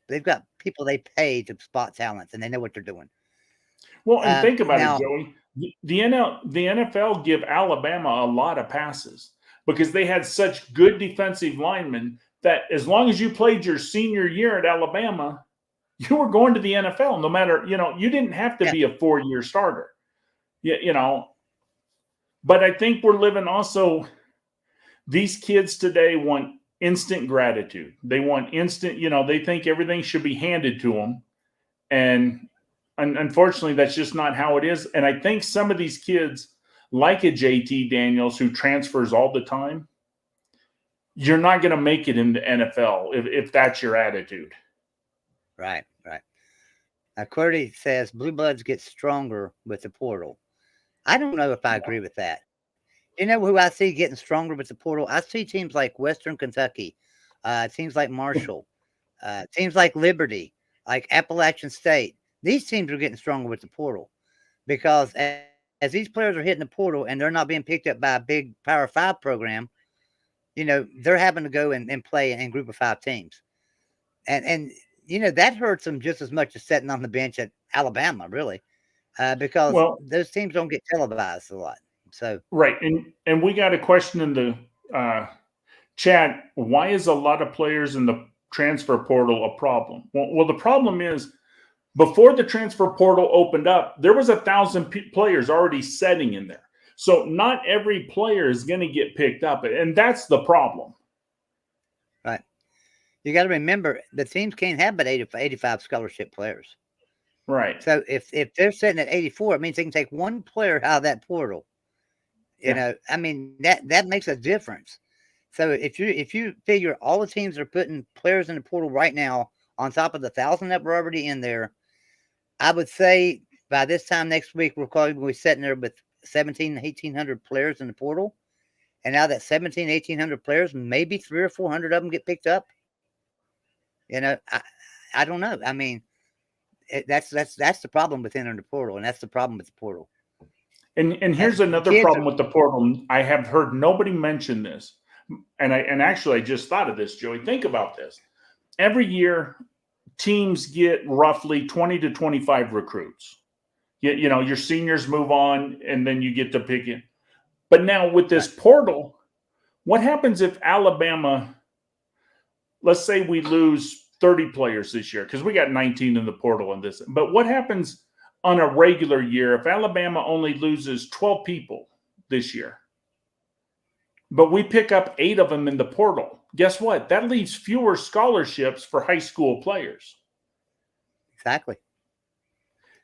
people they pay to spot talents, and they know what they're doing. Well, and think about it, Joey. The NFL give Alabama a lot of passes because they had such good defensive linemen that as long as you played your senior year at Alabama, you were going to the NFL. No matter, you didn't have to be a 4-year starter. But I think we're living also. These kids today want instant gratitude. They want instant. They think everything should be handed to them, and unfortunately, that's just not how it is. And I think some of these kids, like a JT Daniels, who transfers all the time, you're not going to make it in the NFL if that's your attitude. Right. Qwerty says Blue Bloods get stronger with the portal. I don't know if I agree with that. You know who I see getting stronger with the portal? I see teams like Western Kentucky, teams like Marshall, teams like Liberty, like Appalachian State. These teams are getting stronger with the portal because as these players are hitting the portal and they're not being picked up by a big Power 5 program, they're having to go and play in Group of 5 teams. And that hurts them just as much as sitting on the bench at Alabama, really, because those teams don't get televised a lot. So right, and we got a question in the chat. Why is a lot of players in the transfer portal a problem? Well, the problem is before the transfer portal opened up, there was 1,000 players already sitting in there. So not every player is going to get picked up, and that's the problem. Right. You got to remember the teams can't have but 85 scholarship players. Right. So if they're sitting at 84, it means they can take one player out of that portal. I mean that makes a difference. So if you figure all the teams are putting players in the portal right now on top of the 1,000 that were already in there, I would say by this time next week we're probably sitting there with 1,800 players in the portal, and now that 1,800 players, maybe 300 or 400 of them get picked up. I don't know. I mean, that's the problem with entering the portal, and that's the problem with the portal. And here's another problem with the portal. I have heard nobody mention this, and actually I just thought of this, Joey. Think about this. Every year, teams get roughly 20 to 25 recruits. Your seniors move on, and then you get to pick it. But now with this portal, what happens if Alabama, let's say we lose 30 players this year, because we got 19 in the portal in this. But what happens on a regular year if Alabama only loses 12 people this year, but we pick up 8 of them in the portal? Guess what? That leaves fewer scholarships for high school players. Exactly.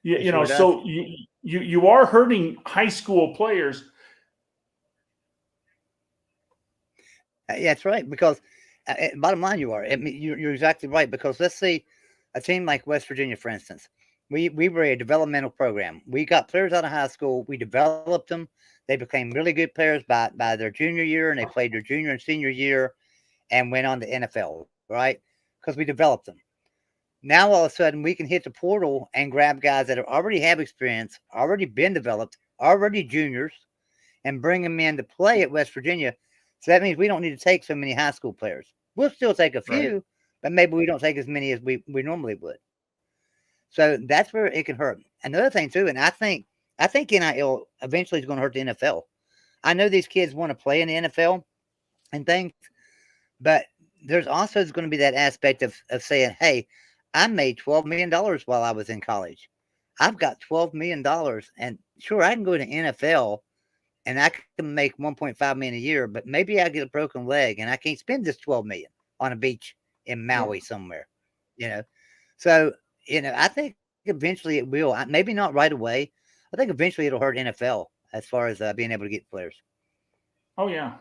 So you are hurting high school players. Yeah, that's right. Because bottom line, you are. I mean, you're exactly right, because let's see a team like West Virginia, for instance. We were a developmental program. We got players out of high school. We developed them. They became really good players by their junior year, and they played their junior and senior year and went on to NFL, right? Because we developed them. Now all of a sudden we can hit the portal and grab guys that already have experience, already been developed, already juniors, and bring them in to play at West Virginia. So that means we don't need to take so many high school players. We'll still take a Right. few, but maybe we don't take as many as we normally would. So that's where it can hurt. Another thing too, and I think NIL eventually is going to hurt the NFL. I know these kids want to play in the NFL and things, but there's also going to be that aspect of saying, hey, I made $12 million while I was in college. I've got $12 million, and sure, I can go to NFL and I can make 1.5 million a year, but maybe I get a broken leg and I can't spend this 12 million on a beach in Maui somewhere, you know. So, I think eventually it will. Maybe not right away. I think eventually it'll hurt NFL as far as being able to get players. Oh yeah.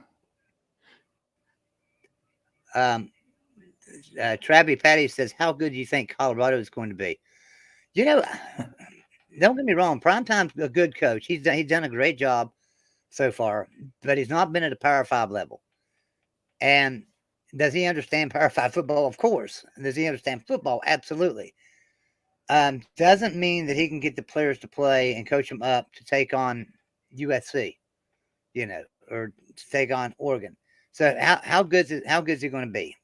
Travi Patty says, "How good do you think Colorado is going to be?" You know, don't get me wrong. Primetime's a good coach. He's done a great job so far, but he's not been at a Power 5 level. And does he understand Power 5 football? Of course. Does he understand football? Absolutely. Doesn't mean that he can get the players to play and coach them up to take on USC, or to take on Oregon. So how good is he going to be?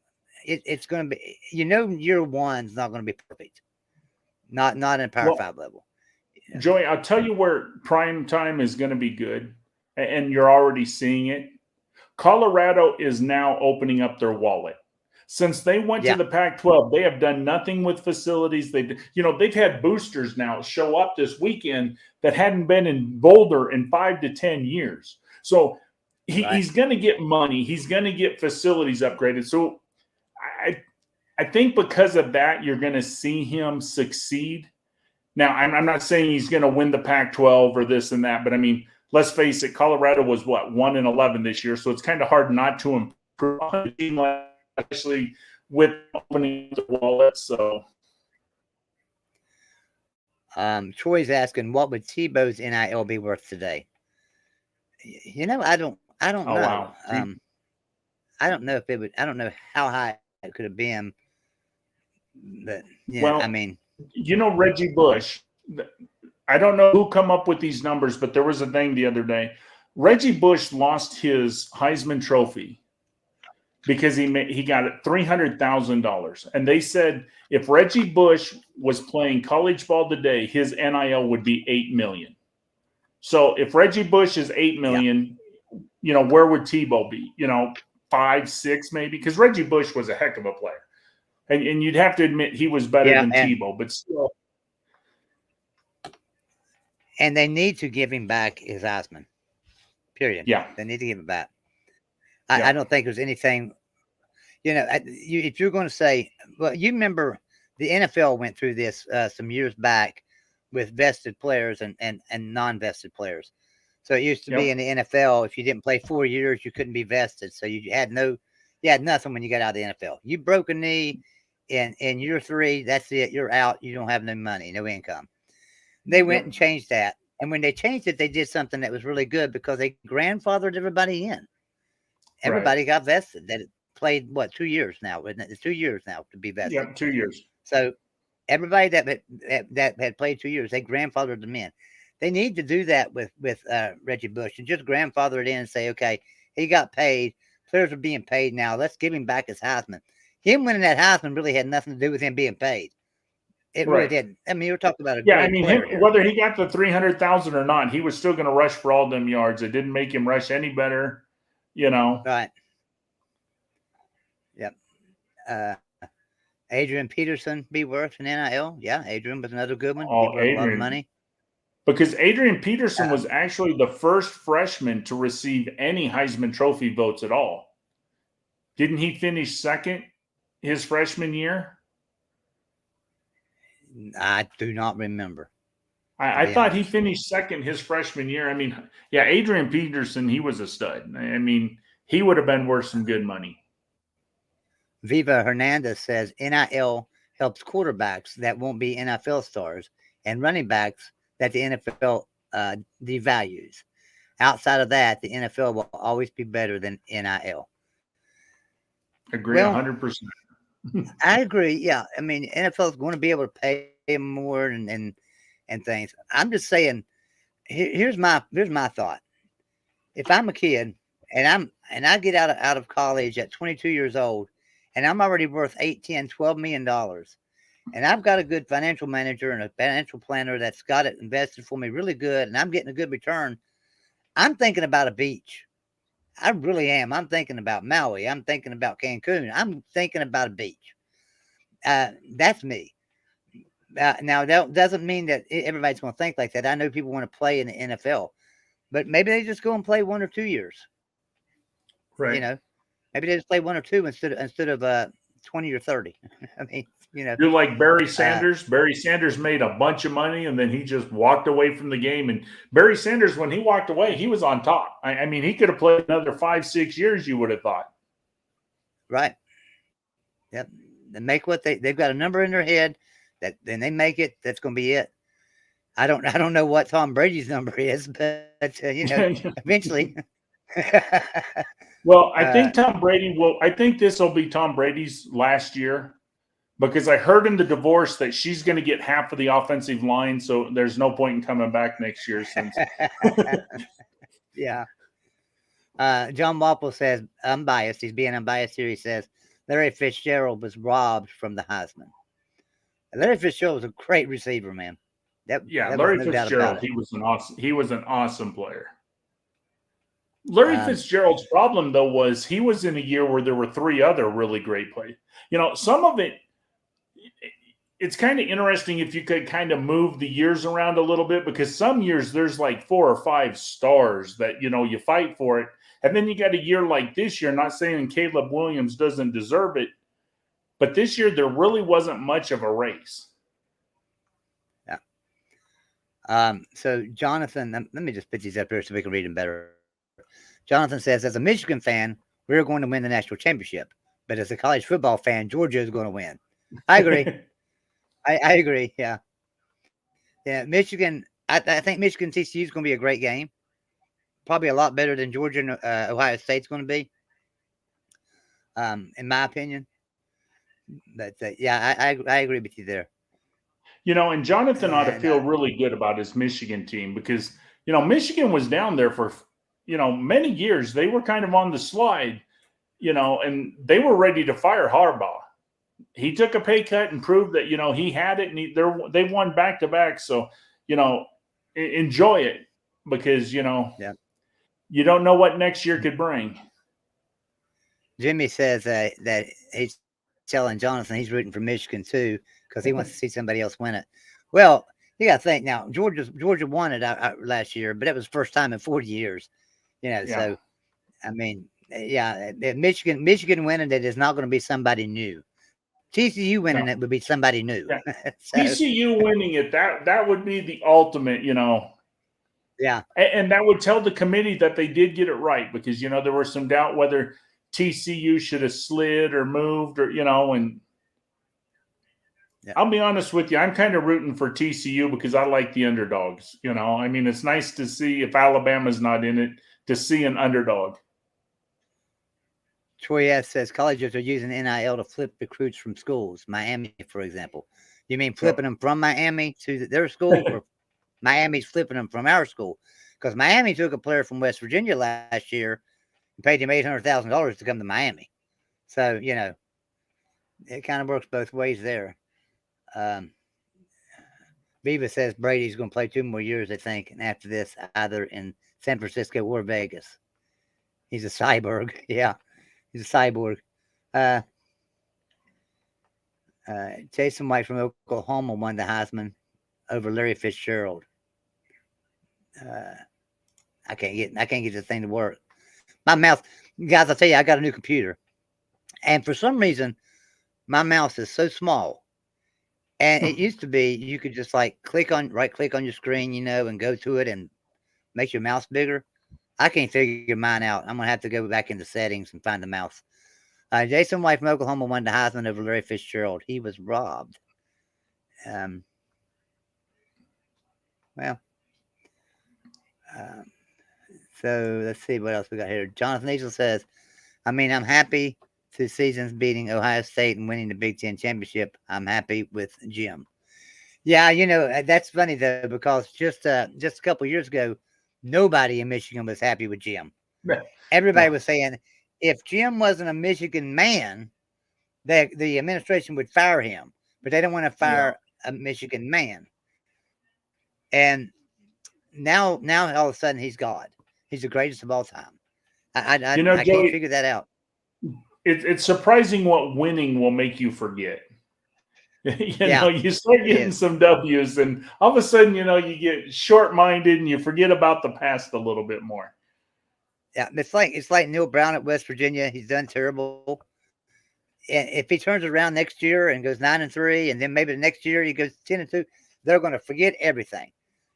It's going to be, year one's not going to be perfect. Not in a Power 5 level. Joey, I'll tell you where prime time is going to be good, and you're already seeing it. Colorado is now opening up their wallet. Since they went to the Pac-12, they have done nothing with facilities. They've had boosters now show up this weekend that hadn't been in Boulder in 5 to 10 years. So he's going to get money. He's going to get facilities upgraded. So I think because of that, you're going to see him succeed. Now, I'm not saying he's going to win the Pac-12 or this and that, but I mean, let's face it, Colorado was 1-11 this year, so it's kind of hard not to improve on a team, especially with opening the wallet. So, Troy's asking, what would Tebow's NIL be worth today? I don't know. Wow. I don't know if it would. I don't know how high it could have been, but I mean. Reggie Bush, I don't know who come up with these numbers, but there was a thing the other day. Reggie Bush lost his Heisman Trophy because he got $300,000. And they said if Reggie Bush was playing college ball today, his NIL would be $8 million. So if Reggie Bush is $8 million, where would Tebow be? 5, 6 maybe? Because Reggie Bush was a heck of a player. And you'd have to admit he was better than Tebow, but still. And they need to give him back his Heisman. Period. Yeah. They need to give it back. I don't think there's anything, if you're going to say, well, you remember the NFL went through this some years back with vested players and non-vested players. So it used to be in the NFL, if you didn't play 4 years, you couldn't be vested. So you had nothing when you got out of the NFL. You broke a knee in year 3, that's it. You're out. You don't have no money, no income. They went and changed that. And when they changed it, they did something that was really good because they grandfathered everybody in. Everybody got vested. That played, 2 years now? It's 2 years now to be vested. Yeah, 2 years. So everybody that had played 2 years, they grandfathered them in. They need to do that with Reggie Bush and just grandfather it in and say, okay, he got paid. Players are being paid now. Let's give him back his Heisman. Him winning that Heisman really had nothing to do with him being paid. It really didn't. I mean, you're talking about a great player whether he got the $300,000 or not, he was still going to rush for all them yards. It didn't make him rush any better, Right. Yep. Adrian Peterson be worth an NIL? Yeah, Adrian was another good one. Oh, Adrian. A lot of money. Because Adrian Peterson was actually the first freshman to receive any Heisman Trophy votes at all. Didn't he finish second his freshman year? I do not remember. I thought he finished second his freshman year. I mean, Adrian Peterson, he was a stud. I mean, he would have been worth some good money. Viva Hernandez says NIL helps quarterbacks that won't be NFL stars and running backs that the NFL devalues. Outside of that, the NFL will always be better than NIL. Agree Well, 100%. I agree. Yeah, I mean, NFL is going to be able to pay him more and things. I'm just saying. Here's my thought. If I'm a kid and I get out of college at 22 years old, and I'm already worth 8, 10, 12 million dollars, and I've got a good financial manager and a financial planner that's got it invested for me really good, and I'm getting a good return, I'm thinking about a beach. I really am. I'm thinking about Maui. I'm thinking about Cancun. I'm thinking about a beach. That's me. Now, that doesn't mean that everybody's going to think like that. I know people want to play in the NFL, but maybe they just go and play 1 or 2 years. Right. You know, maybe they just play 1 or 2 instead of 20 or 30. I mean, You're like Barry Sanders. Barry Sanders made a bunch of money, and then he just walked away from the game. And Barry Sanders, when he walked away, he was on top. I mean, he could have played another 5, 6 years, you would have thought. Right. Yep. They make what they've got a number in their head that then they make it. That's going to be it. I don't know what Tom Brady's number is, but eventually. Well, I think Tom Brady will. I think this will be Tom Brady's last year, because I heard in the divorce that she's going to get half of the offensive line, so there's no point in coming back next year. Since yeah. John Walpole says, I'm biased. He's being unbiased here. He says, Larry Fitzgerald was robbed from the Heisman. Larry Fitzgerald was a great receiver, man. Larry Fitzgerald, he was an awesome player. Larry Fitzgerald's problem, though, was he was in a year where there were 3 other really great players. Some of it's kind of interesting if you could kind of move the years around a little bit, because some years there's like 4 or 5 stars that, you fight for it. And then you got a year like this year, not saying Caleb Williams doesn't deserve it, but this year there really wasn't much of a race. Yeah. So Jonathan, let me just put these up here so we can read them better. Jonathan says, as a Michigan fan, we're going to win the national championship. But as a college football fan, Georgia is going to win. I agree. I agree. Yeah. Yeah. Michigan, I think Michigan TCU is going to be a great game. Probably a lot better than Georgia and Ohio State's going to be, in my opinion. But yeah, I agree with you there. And Jonathan ought to feel really good about his Michigan team, because, Michigan was down there for, many years. They were kind of on the slide, and they were ready to fire Harbaugh. He took a pay cut and proved that, he had it, and they won back-to-back. So, enjoy it, because, you don't know what next year could bring. Jimmy says that he's telling Jonathan he's rooting for Michigan too, because he wants to see somebody else win it. Well, you got to think now. Georgia won it last year, but it was the first time in 40 years. So I mean, Michigan winning it is not going to be somebody new. TCU winning it would be somebody new. Yeah. TCU winning it, that would be the ultimate, Yeah. And that would tell the committee that they did get it right, because, there was some doubt whether TCU should have slid or moved, or, and I'll be honest with you, I'm kind of rooting for TCU because I like the underdogs. I mean, it's nice to see, if Alabama's not in it, to see an underdog. Troy S. says colleges are using NIL to flip recruits from schools. Miami, for example. You mean flipping them from Miami to their school, or Miami's flipping them from our school? Because Miami took a player from West Virginia last year and paid him $800,000 to come to Miami. So, it kind of works both ways there. Viva says Brady's going to play 2 more years, I think, and after this, either in San Francisco or Vegas. He's a cyborg. Yeah, he's a cyborg. Jason White from Oklahoma won the Heisman over Larry Fitzgerald. I can't get this thing to work. My mouse, guys, I'll tell you, I got a new computer, and for some reason, my mouse is so small. And it used to be you could just right click on your screen, and go to it and make your mouse bigger. I can't figure mine out. I'm gonna have to go back into settings and find the mouse. Jason White from Oklahoma won the Heisman over Larry Fitzgerald. He was robbed. Well, so let's see what else we got here. Jonathan Eagle says, I'm happy 2 seasons beating Ohio State and winning the Big Ten championship. I'm happy with Jim. Yeah, that's funny though, because just a couple years ago, nobody in Michigan was happy with Jim. Everybody was saying if Jim wasn't a Michigan man, the administration would fire him, but they don't want to fire a Michigan man. And now all of a sudden he's God. He's the greatest of all time. I Joey, can't figure that out. It's surprising what winning will make you forget. You start getting some W's, and all of a sudden, you get short-minded and you forget about the past a little bit more. Yeah, it's like Neil Brown at West Virginia. He's done terrible. And if he turns around next year and goes 9-3, and then maybe the next year he goes 10-2, they're going to forget everything.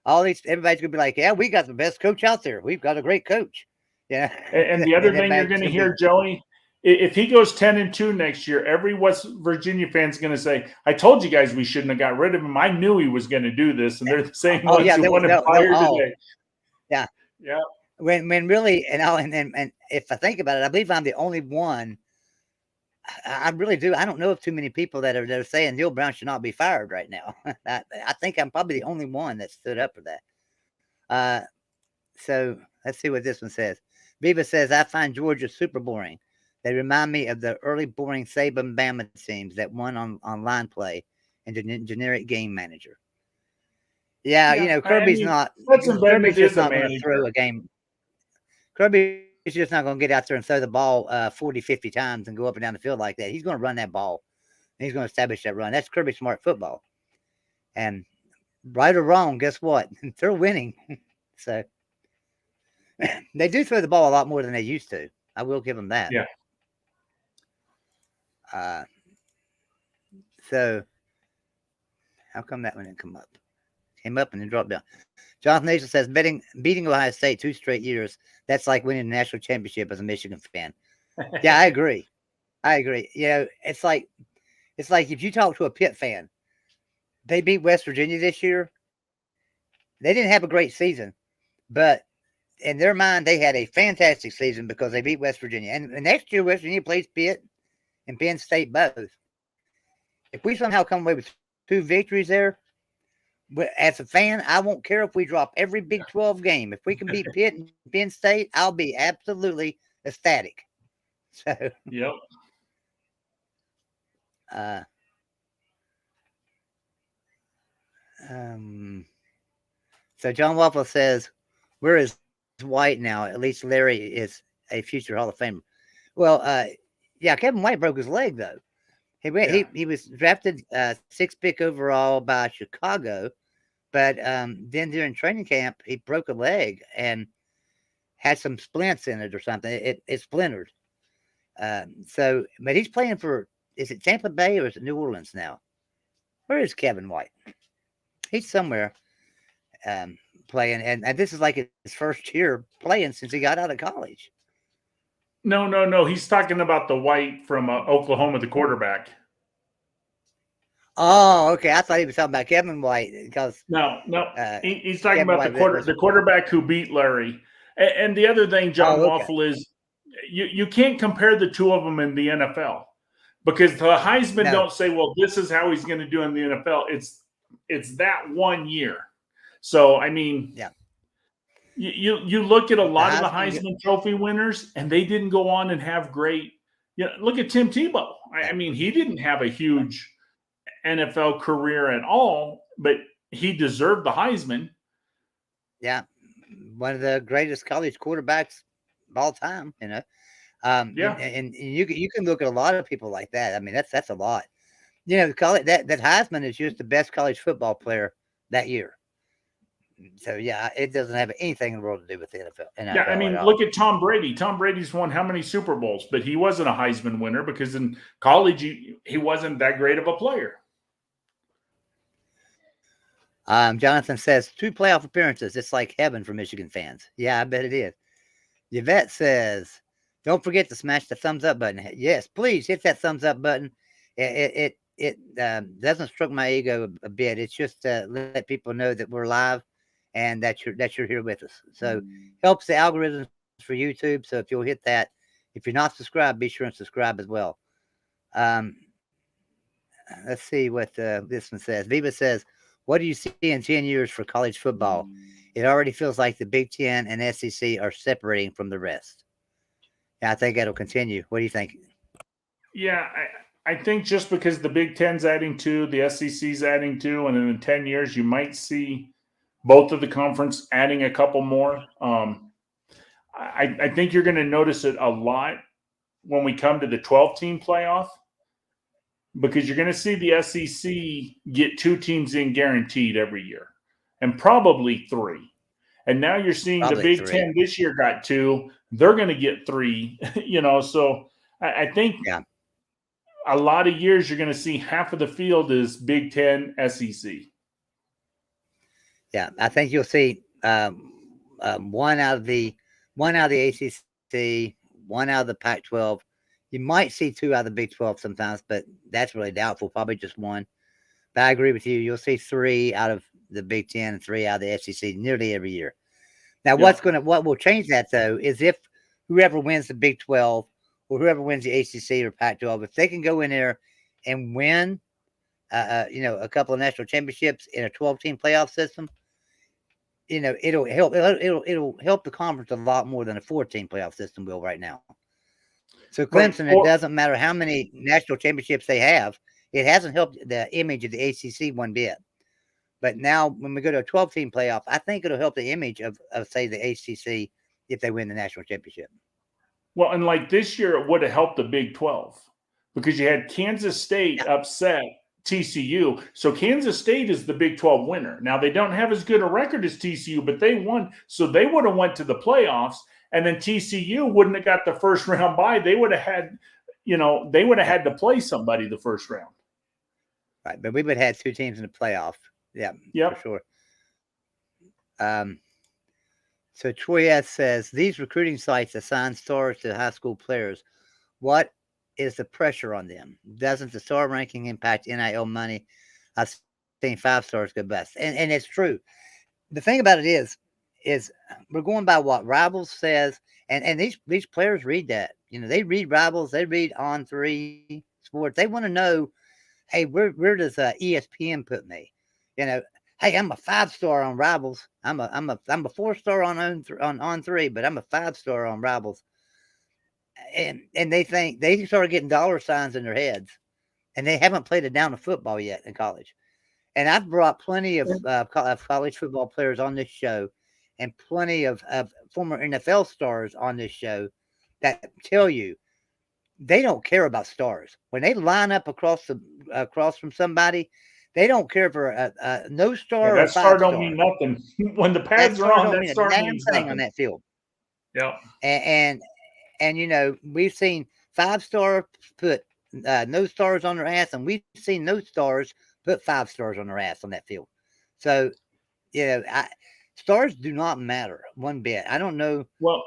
Everybody's going to be like, "Yeah, we got the best coach out there. We've got a great coach." Yeah. And the other thing you're going to hear, Joey, if he goes 10-2 next year, every West Virginia fan's going to say, "I told you guys we shouldn't have got rid of him. I knew he was going to do this." And they're the same ones who want to fire today. Yeah. Yeah. When really, and if I think about it, I believe I'm the only one. I really do. I don't know of too many people that are saying Neil Brown should not be fired right now. I think I'm probably the only one that stood up for that. So let's see what this one says. Viva says, I find Georgia super boring. They remind me of the early boring Saban Bama teams that won on line play and generic game manager. Yeah, Kirby's not. Kirby's just not going to throw a game. Kirby's just not going to get out there and throw the ball 40, 50 times and go up and down the field like that. He's going to run that ball. He's going to establish that run. That's Kirby Smart football. And right or wrong, guess what? They're winning. So they do throw the ball a lot more than they used to. I will give them that. Yeah. So how come that one didn't come up? Came up and then dropped down. Jonathan Nation says, beating Ohio State 2 straight years, that's like winning the national championship as a Michigan fan. Yeah, I agree. It's like if you talk to a Pitt fan, they beat West Virginia this year. They didn't have a great season, but in their mind, they had a fantastic season because they beat West Virginia. And next year, West Virginia plays Pitt and Penn State both. If we somehow come away with 2 victories there, as a fan, I won't care if we drop every Big 12 game. If we can beat Pitt and Penn State, I'll be absolutely ecstatic. So, yep. So John Waffle says, where is White now? At least Larry is a future Hall of Famer. Well, Kevin White broke his leg though. He was drafted 6th pick overall by Chicago, but then during training camp he broke a leg and had some splints in it or something. It splintered. But he's playing for, is it Tampa Bay or is it New Orleans now? Where is Kevin White? He's somewhere playing, and this is like his first year playing since he got out of college. No. He's talking about the White from Oklahoma, the quarterback. Oh, okay. I thought he was talking about Kevin White because no. He's talking about the quarterback who beat Larry. And the other thing, John Waffle, is you can't compare the two of them in the NFL because the Heisman don't say, well, this is how he's going to do in the NFL. It's that 1 year. So I mean, You look at a lot of the Heisman Trophy winners, and they didn't go on and have great. Look at Tim Tebow. I mean, he didn't have a huge NFL career at all, but he deserved the Heisman. Yeah, one of the greatest college quarterbacks of all time. And you can look at a lot of people like that. I mean, that's a lot. That Heisman is just the best college football player that year. So, it doesn't have anything in the world to do with the NFL. I mean, look at Tom Brady. Tom Brady's won how many Super Bowls? But he wasn't a Heisman winner because in college he wasn't that great of a player. Jonathan says 2 playoff appearances. It's like heaven for Michigan fans. Yeah, I bet it is. Yvette says Don't forget to smash the thumbs up button. Yes, please hit that thumbs up button. It doesn't stroke my ego a bit. It's just to let people know that we're live and that you're here with us. So helps the algorithms for YouTube. So if you'll hit that, if you're not subscribed, be sure and subscribe as well. Let's see what this one says. Viva says, "What do you see in 10 years for college football? It already feels like the Big Ten and SEC are separating from the rest." Yeah, I think that'll continue. What do you think? Yeah, I think just because the Big Ten's adding 2, the SEC's adding 2, and in 10 years you might see both of the conference adding a couple more. I think you're going to notice it a lot when we come to the 12-team playoff, because you're going to see the SEC get 2 teams in guaranteed every year, and probably 3. And now you're seeing probably the Big 3. Ten this year got 2. They're going to get 3. So I think a lot of years you're going to see half of the field is Big Ten, SEC. Yeah, I think you'll see one out of the ACC, one out of the Pac-12. You might see 2 out of the Big 12 sometimes, but that's really doubtful. Probably just 1. But I agree with you. You'll see 3 out of the Big 10 and 3 out of the SEC nearly every year. Now, what will change that though is if whoever wins the Big 12 or whoever wins the ACC or Pac-12, if they can go in there and win, a couple of national championships in a 12-team playoff system, it'll help. It'll help the conference a lot more than a 4-team playoff system will right now. So Clemson, it doesn't matter how many national championships they have, it hasn't helped the image of the ACC one bit. But now when we go to a 12-team playoff, I think it'll help the image of say, the ACC if they win the national championship. Well, and like this year, it would have helped the Big 12 because you had Kansas State upset TCU. So Kansas State is the Big 12 winner. Now, they don't have as good a record as TCU, but they won. So they would have went to the playoffs, and then TCU wouldn't have got the first round bye. They would have had, they would have had to play somebody the first round. Right, but we would have had 2 teams in the playoff. Yeah, for sure. So Troy S. says, these recruiting sites assign stars to high school players. What is the pressure on them? Doesn't the star ranking impact NIL money? I've seen 5 stars go best. And it's true. The thing about it is we're going by what Rivals says, and these players read that. They read Rivals, they read On3 Sports. They want to know, hey, where does ESPN put me? Hey, I'm a 5-star on Rivals. I'm a 4-star on On3, but I'm a 5-star on Rivals. And they think they started getting dollar signs in their heads, and they haven't played a down of football yet in college. And I've brought plenty of college football players on this show, and plenty of former NFL stars on this show that tell you they don't care about stars. When they line up across from somebody, they don't care for a no star or that star 5-star. Don't mean nothing. When the pads are on, that star means nothing on that field. Yeah. And we've seen 5-star put no stars on their ass, and we've seen no stars put 5 stars on their ass on that field. So, stars do not matter one bit. I don't know. Well,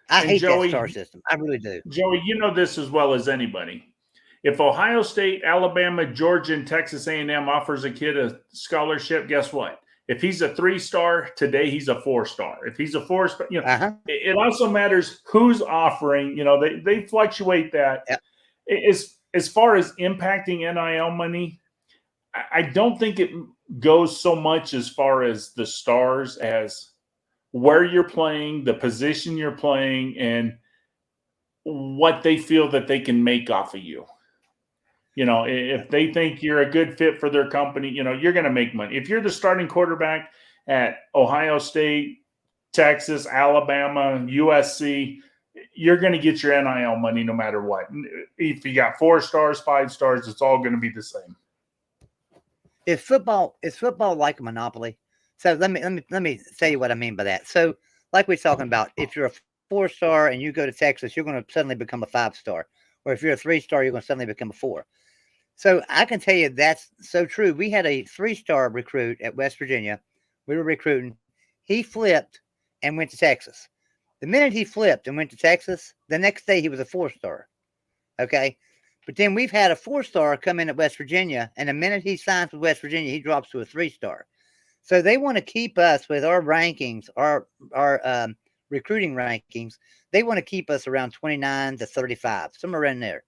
I hate that star system. I really do. Joey, you know this as well as anybody. If Ohio State, Alabama, Georgia, and Texas A&M offers a kid a scholarship, guess what? If he's a 3-star, today he's a 4-star. If he's a 4-star, it also matters who's offering. They fluctuate that. Yep. As far as impacting NIL money, I don't think it goes so much as far as the stars as where you're playing, the position you're playing, and what they feel that they can make off of you. If they think you're a good fit for their company, you're going to make money. If you're the starting quarterback at Ohio State, Texas, Alabama, USC, you're going to get your NIL money no matter what. If you got 4 stars, 5 stars, it's all going to be the same. Is football like a monopoly? So let me tell you what I mean by that. So, like we're talking about, if you're a 4-star and you go to Texas, you're going to suddenly become a 5-star. Or if you're a 3-star, you're going to suddenly become a 4. So I can tell you that's so true. We had a 3-star recruit at West Virginia. We were recruiting. He flipped and went to Texas. The minute he flipped and went to Texas, the next day he was a 4-star. Okay. But then we've had a 4-star come in at West Virginia, and the minute he signs with West Virginia, he drops to a 3-star. So they want to keep us with our rankings, our recruiting rankings. They want to keep us around 29 to 35, somewhere in there.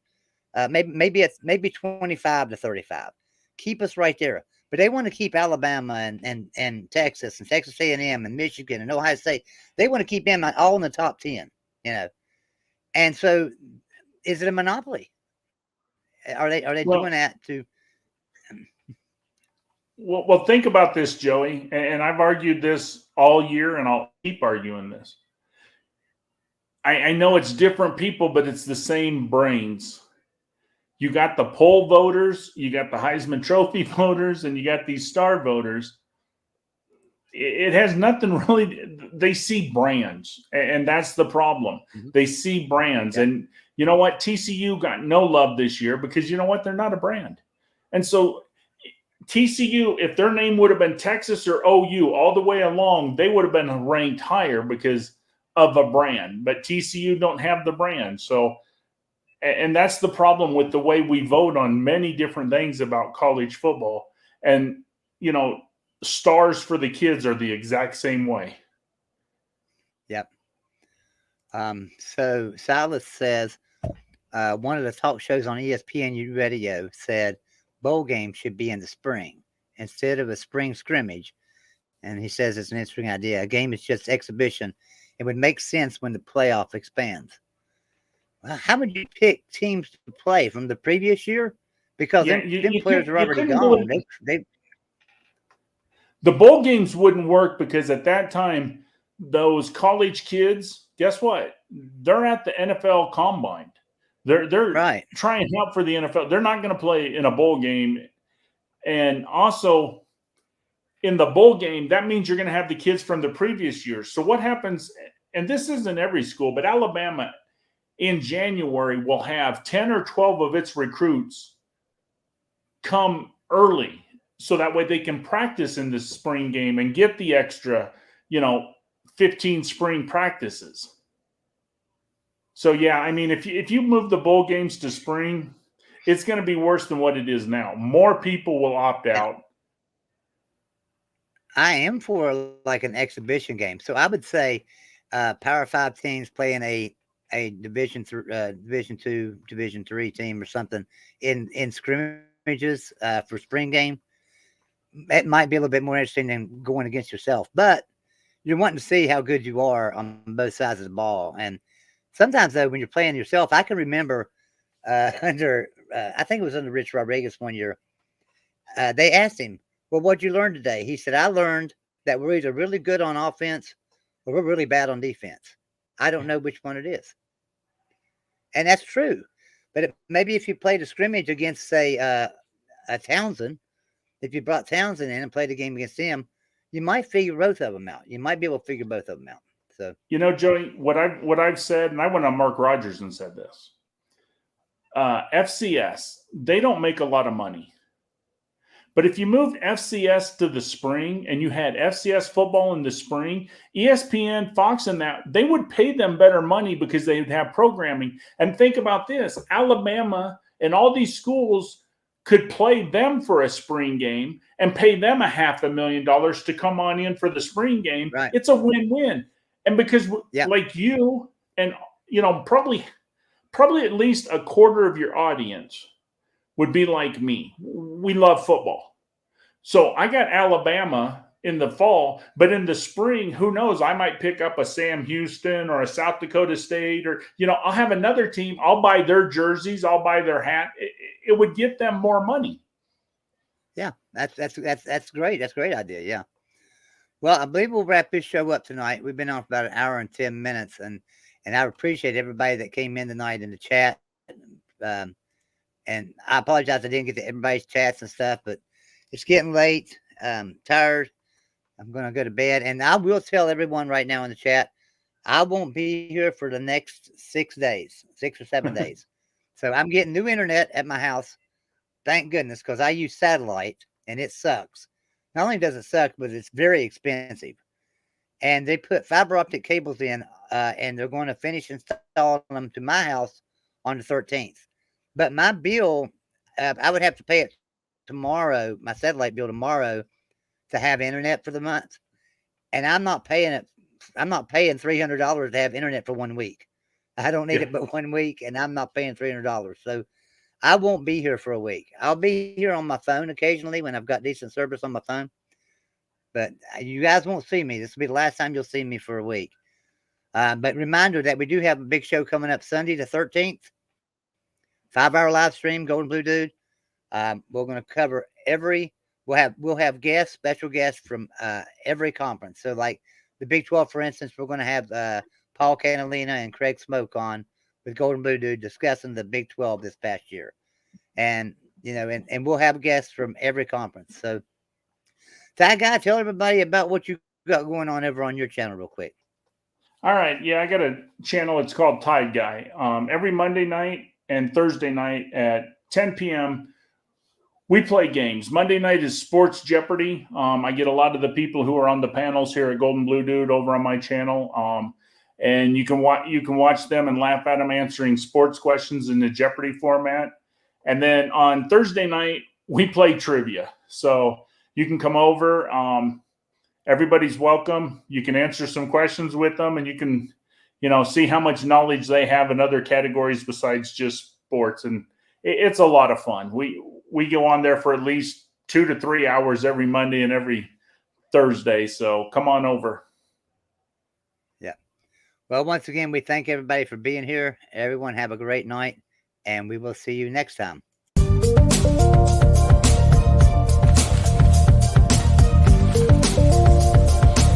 Maybe 25 to 35. Keep us right there. But they want to keep Alabama and Texas and Texas A&M and Michigan and Ohio State. They want to keep them all in the top 10, you know. And so, is it a monopoly? Are they doing that to? Well, think about this, Joey, and I've argued this all year, and I'll keep arguing this. I know it's different people, but it's the same brains. You got the poll voters, you got the Heisman Trophy voters, and you got these star voters. It has nothing really. They see brands, and that's the problem. Mm-hmm. They see brands, and you know what? TCU got no love this year because you know what? They're not a brand. And so TCU, if their name would have been Texas or OU all the way along, they would have been ranked higher because of a brand. But TCU don't have the brand. So, and that's the problem with the way we vote on many different things about college football. And, you know, stars for the kids are the exact same way. Yep. So Silas says, one of the talk shows on ESPN Radio said bowl games should be in the spring instead of a spring scrimmage. And he says it's an interesting idea. A game is just exhibition. It would make sense when the playoff expands. Well, how would you pick teams to play from the previous year? Because them players are already gone. The bowl games wouldn't work because at that time, those college kids, guess what? They're at the NFL Combine. They're right. Trying out for the NFL. They're not going to play in a bowl game. And also, in the bowl game, that means you're going to have the kids from the previous year. So what happens, and this isn't every school, but Alabama in January will have 10 or 12 of its recruits come early. So that way they can practice in the spring game and get the extra, 15 spring practices. So, yeah, I mean, if you move the bowl games to spring, it's going to be worse than what it is now. More people will opt out. I am for like an exhibition game. So I would say Power 5 teams playing a Division 2, Division 3 team or something in scrimmages for spring game. It might be a little bit more interesting than going against yourself, but you're wanting to see how good you are on both sides of the ball. And sometimes, though, when you're playing yourself, I can remember I think it was under Rich Rodriguez one year, they asked him, well, what'd you learn today? He said, I learned that we're either really good on offense or we're really bad on defense. I don't know which one it is. And that's true. But maybe if you played a scrimmage against, say, a Townsend, if you brought Townsend in and played a game against him, you might figure both of them out. You might be able to figure both of them out. So, Joey, what I've said, and I went on Mark Rogers and said this. FCS, they don't make a lot of money. But if you moved FCS to the spring and you had FCS football in the spring, ESPN, Fox, and that, they would pay them better money because they would have programming. And think about this, Alabama and all these schools could play them for a spring game and pay them $500,000 to come on in for the spring game. Right. It's a win-win. And because like you and, probably at least a quarter of your audience would be like me. We love football. So I got Alabama in the fall, but in the spring, who knows? I might pick up a Sam Houston or a South Dakota State, or, I'll have another team. I'll buy their jerseys. I'll buy their hat. It would get them more money. Yeah, that's great. That's a great idea. Yeah. Well, I believe we'll wrap this show up tonight. We've been on for about an hour and 10 minutes, and I appreciate everybody that came in tonight in the chat. And I apologize I didn't get to everybody's chats and stuff, but it's getting late. Tired. I'm going to go to bed. And I will tell everyone right now in the chat, I won't be here for the next 6 or 7 days. So I'm getting new internet at my house. Thank goodness, because I use satellite, and it sucks. Not only does it suck, but it's very expensive. And they put fiber optic cables in and they're going to finish installing them to my house on the 13th. But my bill, I would have to pay it tomorrow, my satellite bill tomorrow, to have internet for the month. And I'm not paying it. I'm not paying $300 to have internet for 1 week. I don't need it but 1 week, and I'm not paying $300. So I won't be here for a week. I'll be here on my phone occasionally when I've got decent service on my phone. But you guys won't see me. This will be the last time you'll see me for a week. But reminder that we do have a big show coming up Sunday the 13th. 5-hour live stream, Golden Blue Dude. We're going to cover we'll have guests, special guests from every conference. So like the Big 12, for instance, we're going to have Paul Catalina and Craig Smoke on with Golden Blue Dude discussing the Big 12 this past year. And, and we'll have guests from every conference. So, Ty Guy, tell everybody about what you got going on over on your channel real quick. All right. Yeah, I got a channel. It's called Tide Guy. Every Monday night and Thursday night at 10 p.m., we play games. Monday night is Sports Jeopardy. I get a lot of the people who are on the panels here at Golden Blue Dude over on my channel. And you can watch them and laugh at them answering sports questions in the Jeopardy format. And then on Thursday night, we play trivia. So you can come over. Everybody's welcome. You can answer some questions with them, and you can, see how much knowledge they have in other categories besides just sports. And it's a lot of fun. We go on there for at least 2 to 3 hours every Monday and every Thursday. So come on over. Yeah. Well, once again, we thank everybody for being here. Everyone have a great night, and we will see you next time.